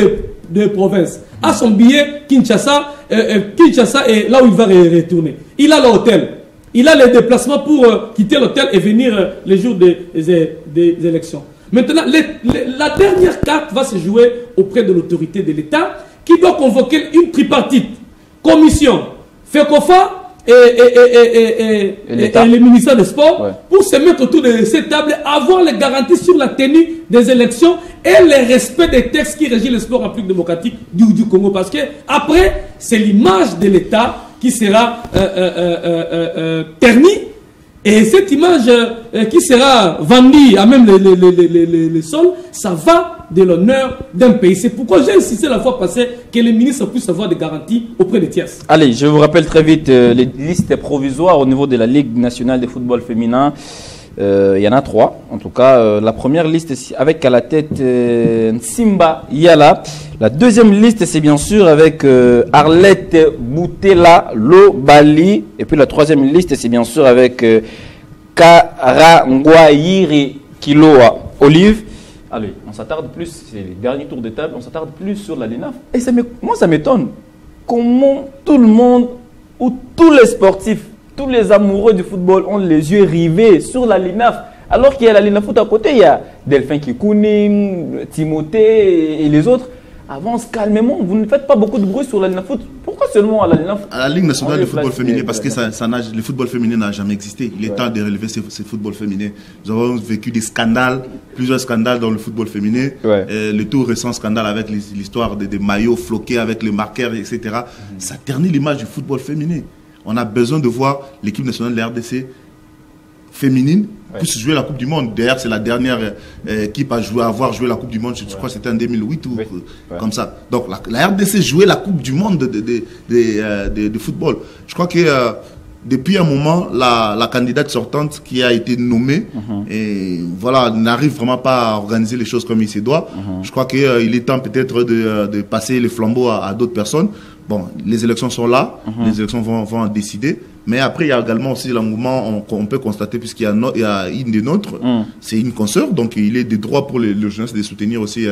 de province a son billet Kinshasa est là où il va retourner. Il a l'hôtel. Il a les déplacements pour quitter l'hôtel et venir les jours des élections. Maintenant, la dernière carte va se jouer auprès de l'autorité de l'État qui doit convoquer une tripartite. Commission, FECOFA et le ministère des Sports pour se mettre autour de cette table, avoir les garanties sur la tenue des élections et le respect des textes qui régissent le sport en République démocratique du Congo. Parce que après, c'est l'image de l'État qui sera ternie et cette image qui sera vendue à même les sols, ça va de l'honneur d'un pays. C'est pourquoi j'ai insisté la fois passée que les ministres puissent avoir des garanties auprès des tierces. Allez, je vous rappelle très vite les listes provisoires au niveau de la Ligue nationale de football féminin. Il y en a 3, en tout cas. La première liste avec à la tête Simba Yala. La deuxième liste, c'est bien sûr avec Arlette Boutela Lobali. Et puis la troisième liste, c'est bien sûr avec Karangwairi Kiloa Olive. Allez, on s'attarde plus, c'est le dernier tour de table, on s'attarde plus sur la LINAF. Et moi, ça m'étonne. Comment tout le monde, ou tous les sportifs, tous les amoureux du football ont les yeux rivés sur la LINAF. Alors qu'il y a la LINAF à côté, il y a Delphin Kikounim, Timothée et les autres. Avance calmement, vous ne faites pas beaucoup de bruit sur la LINAF. Pourquoi seulement à la LINAF? À la Ligue nationale de football féminin, parce que le football féminin n'a jamais existé. Il est temps de relever ce football féminin. Nous avons vécu des scandales, plusieurs scandales dans le football féminin. Le tout récent scandale avec l'histoire des maillots floqués avec les marqueurs, etc. Ça ternit l'image du football féminin. On a besoin de voir l'équipe nationale de la RDC féminine puisse jouer la Coupe du Monde. D'ailleurs, c'est la dernière équipe à avoir joué la Coupe du Monde, je crois que c'était en 2008 ou comme ça. Donc la RDC jouait la Coupe du Monde de football. Je crois que depuis un moment, la candidate sortante qui a été nommée, et voilà, n'arrive vraiment pas à organiser les choses comme il se doit. Je crois qu'il est temps peut-être de passer le flambeau à d'autres personnes. Bon, les élections sont là, les élections vont en décider. Mais après, il y a également aussi l'engouement, on peut constater, puisqu'il y a une des nôtres, c'est une consoeur, donc il est des droits pour les journalistes de soutenir aussi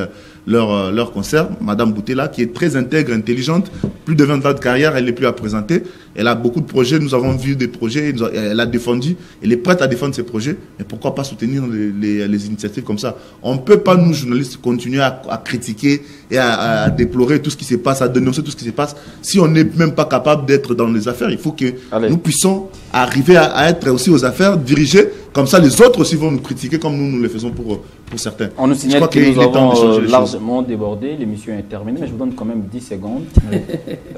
leur concert. Madame Boutella, qui est très intègre, intelligente, plus de 20 ans de carrière, elle n'est plus à présenter. Elle a beaucoup de projets, nous avons vu des projets, elle a défendu, elle est prête à défendre ses projets. Mais pourquoi pas soutenir les initiatives comme ça? On ne peut pas, nous, journalistes, continuer à critiquer et à déplorer tout ce qui se passe, à dénoncer tout ce qui se passe, si on n'est même pas capable d'être dans les affaires. Il faut que nous puissions arriver à être aussi aux affaires, dirigés, comme ça les autres aussi vont nous critiquer comme nous le faisons pour certains. On nous signale que nous avons largement débordé, l'émission est terminée, mais je vous donne quand même 10 secondes.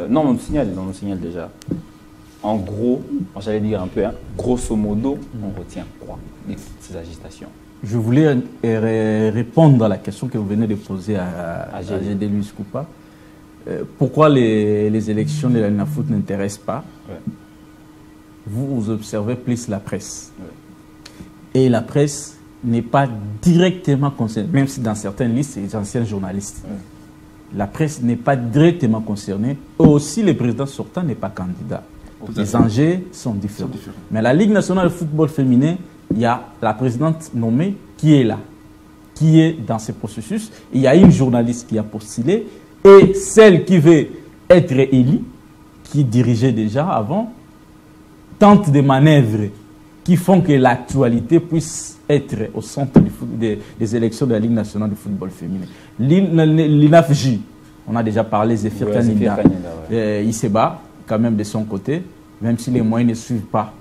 Non, on nous signale déjà. En gros, j'allais dire un peu, grosso modo, on retient quoi de ces agitations? Je voulais répondre à la question que vous venez de poser à Gédé Luis Koupa. Pourquoi les élections de la LINAFOOT n'intéressent pas? Vous observez plus la presse. Et la presse n'est pas directement concernée, même si dans certaines listes, c'est les anciens journalistes. La presse n'est pas directement concernée. Aussi, le président sortant n'est pas candidat. Les enjeux sont différents. Mais la Ligue nationale de football féminin, il y a la présidente nommée qui est là, qui est dans ce processus. Il y a une journaliste qui a postulé et celle qui veut être élue, qui dirigeait déjà avant, tente des manœuvres qui font que l'actualité puisse être au centre des élections de la Ligue nationale de football féminin. L'INAFJ, on a déjà parlé, Zéphir Kanina, il se bat quand même de son côté, même si les moyens ne suivent pas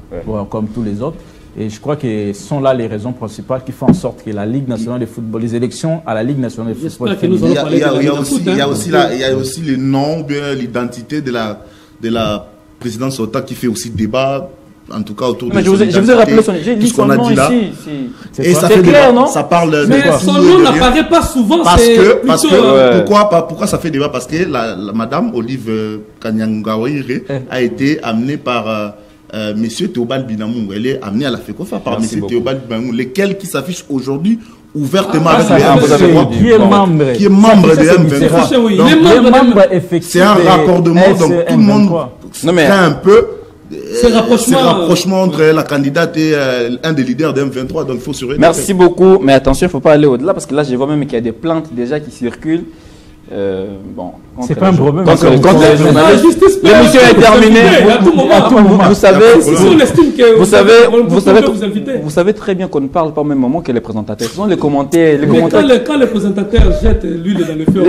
comme tous les autres. Et je crois que ce sont là les raisons principales qui font en sorte que la Ligue nationale de football, les élections à la Ligue nationale de football féminin. Il y a aussi le nom, bien l'identité de la présidence sortante qui fait aussi débat, en tout cas autour de je vous ai rappelé son nom ici. Et ça fait clair, non? Ça parle. Mais son nom n'apparaît pas souvent. Pourquoi ça fait débat? Parce que la madame Olive Kanyangawire a été amenée par Monsieur Théobald Binamou. Elle est amenée à la FECOFA par Monsieur Théobald Binamou, lesquels qui s'affichent aujourd'hui ouvertement avec les M23. Qui est membre de M23. C'est un raccordement, donc tout le monde craint un peu ce rapprochement entre la candidate et un des leaders de M23. Donc il faut surveiller. Merci beaucoup, mais attention, il ne faut pas aller au-delà parce que là je vois même qu'il y a des plaintes déjà qui circulent. Bon, c'est pas un problème. L'émission est terminée. Vous savez très bien qu'on ne parle pas au même moment que les présentateurs. Ce sont les commentaires. Quand les présentateurs jettent l'huile dans le feu,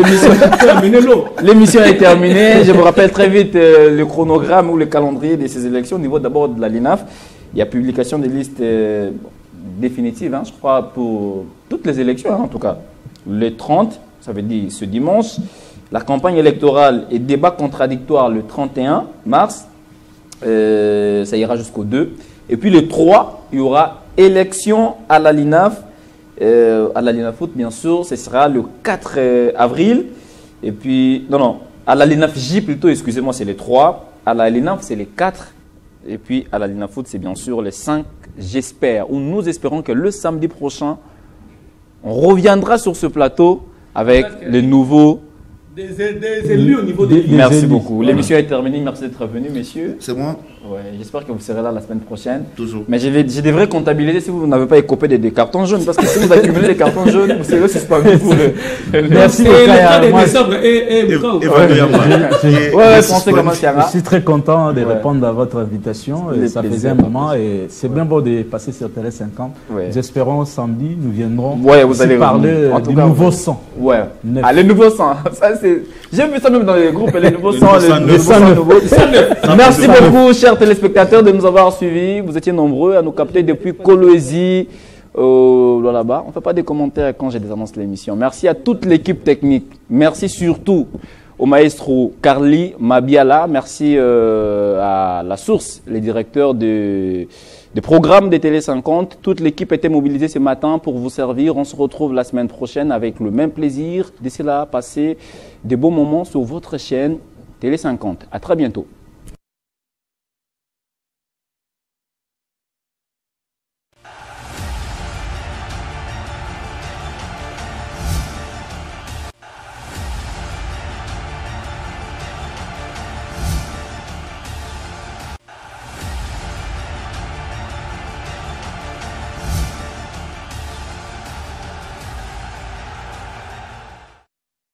l'émission est terminée. Je vous rappelle très vite le chronogramme ou le calendrier de ces élections. Au niveau d'abord de la LINAF, il y a publication des listes définitives, je crois, pour toutes les élections, en tout cas. Le 30. Ça veut dire ce dimanche, la campagne électorale et débat contradictoire le 31 mars, ça ira jusqu'au 2. Et puis le 3, il y aura élection à la LINAF, à la LINAFOOT bien sûr, ce sera le 4 avril. Et puis, à la LINAFJ plutôt, excusez-moi, c'est les 3. À la LINAF, c'est les 4. Et puis à la LINAFOOT, c'est bien sûr les 5, j'espère, ou nous espérons que le samedi prochain, on reviendra sur ce plateau avec les nouveaux des élus au niveau des Merci beaucoup. L'émission est terminée. Merci d'être venu, messieurs. C'est moi. Ouais, j'espère que vous serez là la semaine prochaine. Toujours. Mais je devrais comptabiliser si vous n'avez pas écopé des cartons jaunes. Parce que si vous accumulez des cartons jaunes, vous savez, c'est pas pour Merci beaucoup. Je suis très content de répondre à votre invitation. Ça faisait un moment et c'est bien beau de passer sur Télé 50. J'espère samedi, nous viendrons parler du nouveau sang. Ouais. Les nouveaux sangs. J'ai vu ça même dans les groupes, les nouveaux sangs. Merci beaucoup, chers téléspectateurs, de nous avoir suivis. Vous étiez nombreux à nous capter depuis Kolwezi, là-bas. On ne fait pas des commentaires quand j'ai des annonces de l'émission. Merci à toute l'équipe technique. Merci surtout au maestro Carly Mabiala. Merci à à la source, les directeurs de programmes de Télé 50. Toute l'équipe était mobilisée ce matin pour vous servir. On se retrouve la semaine prochaine avec le même plaisir. D'ici là, passez de beaux moments sur votre chaîne Télé 50. À très bientôt.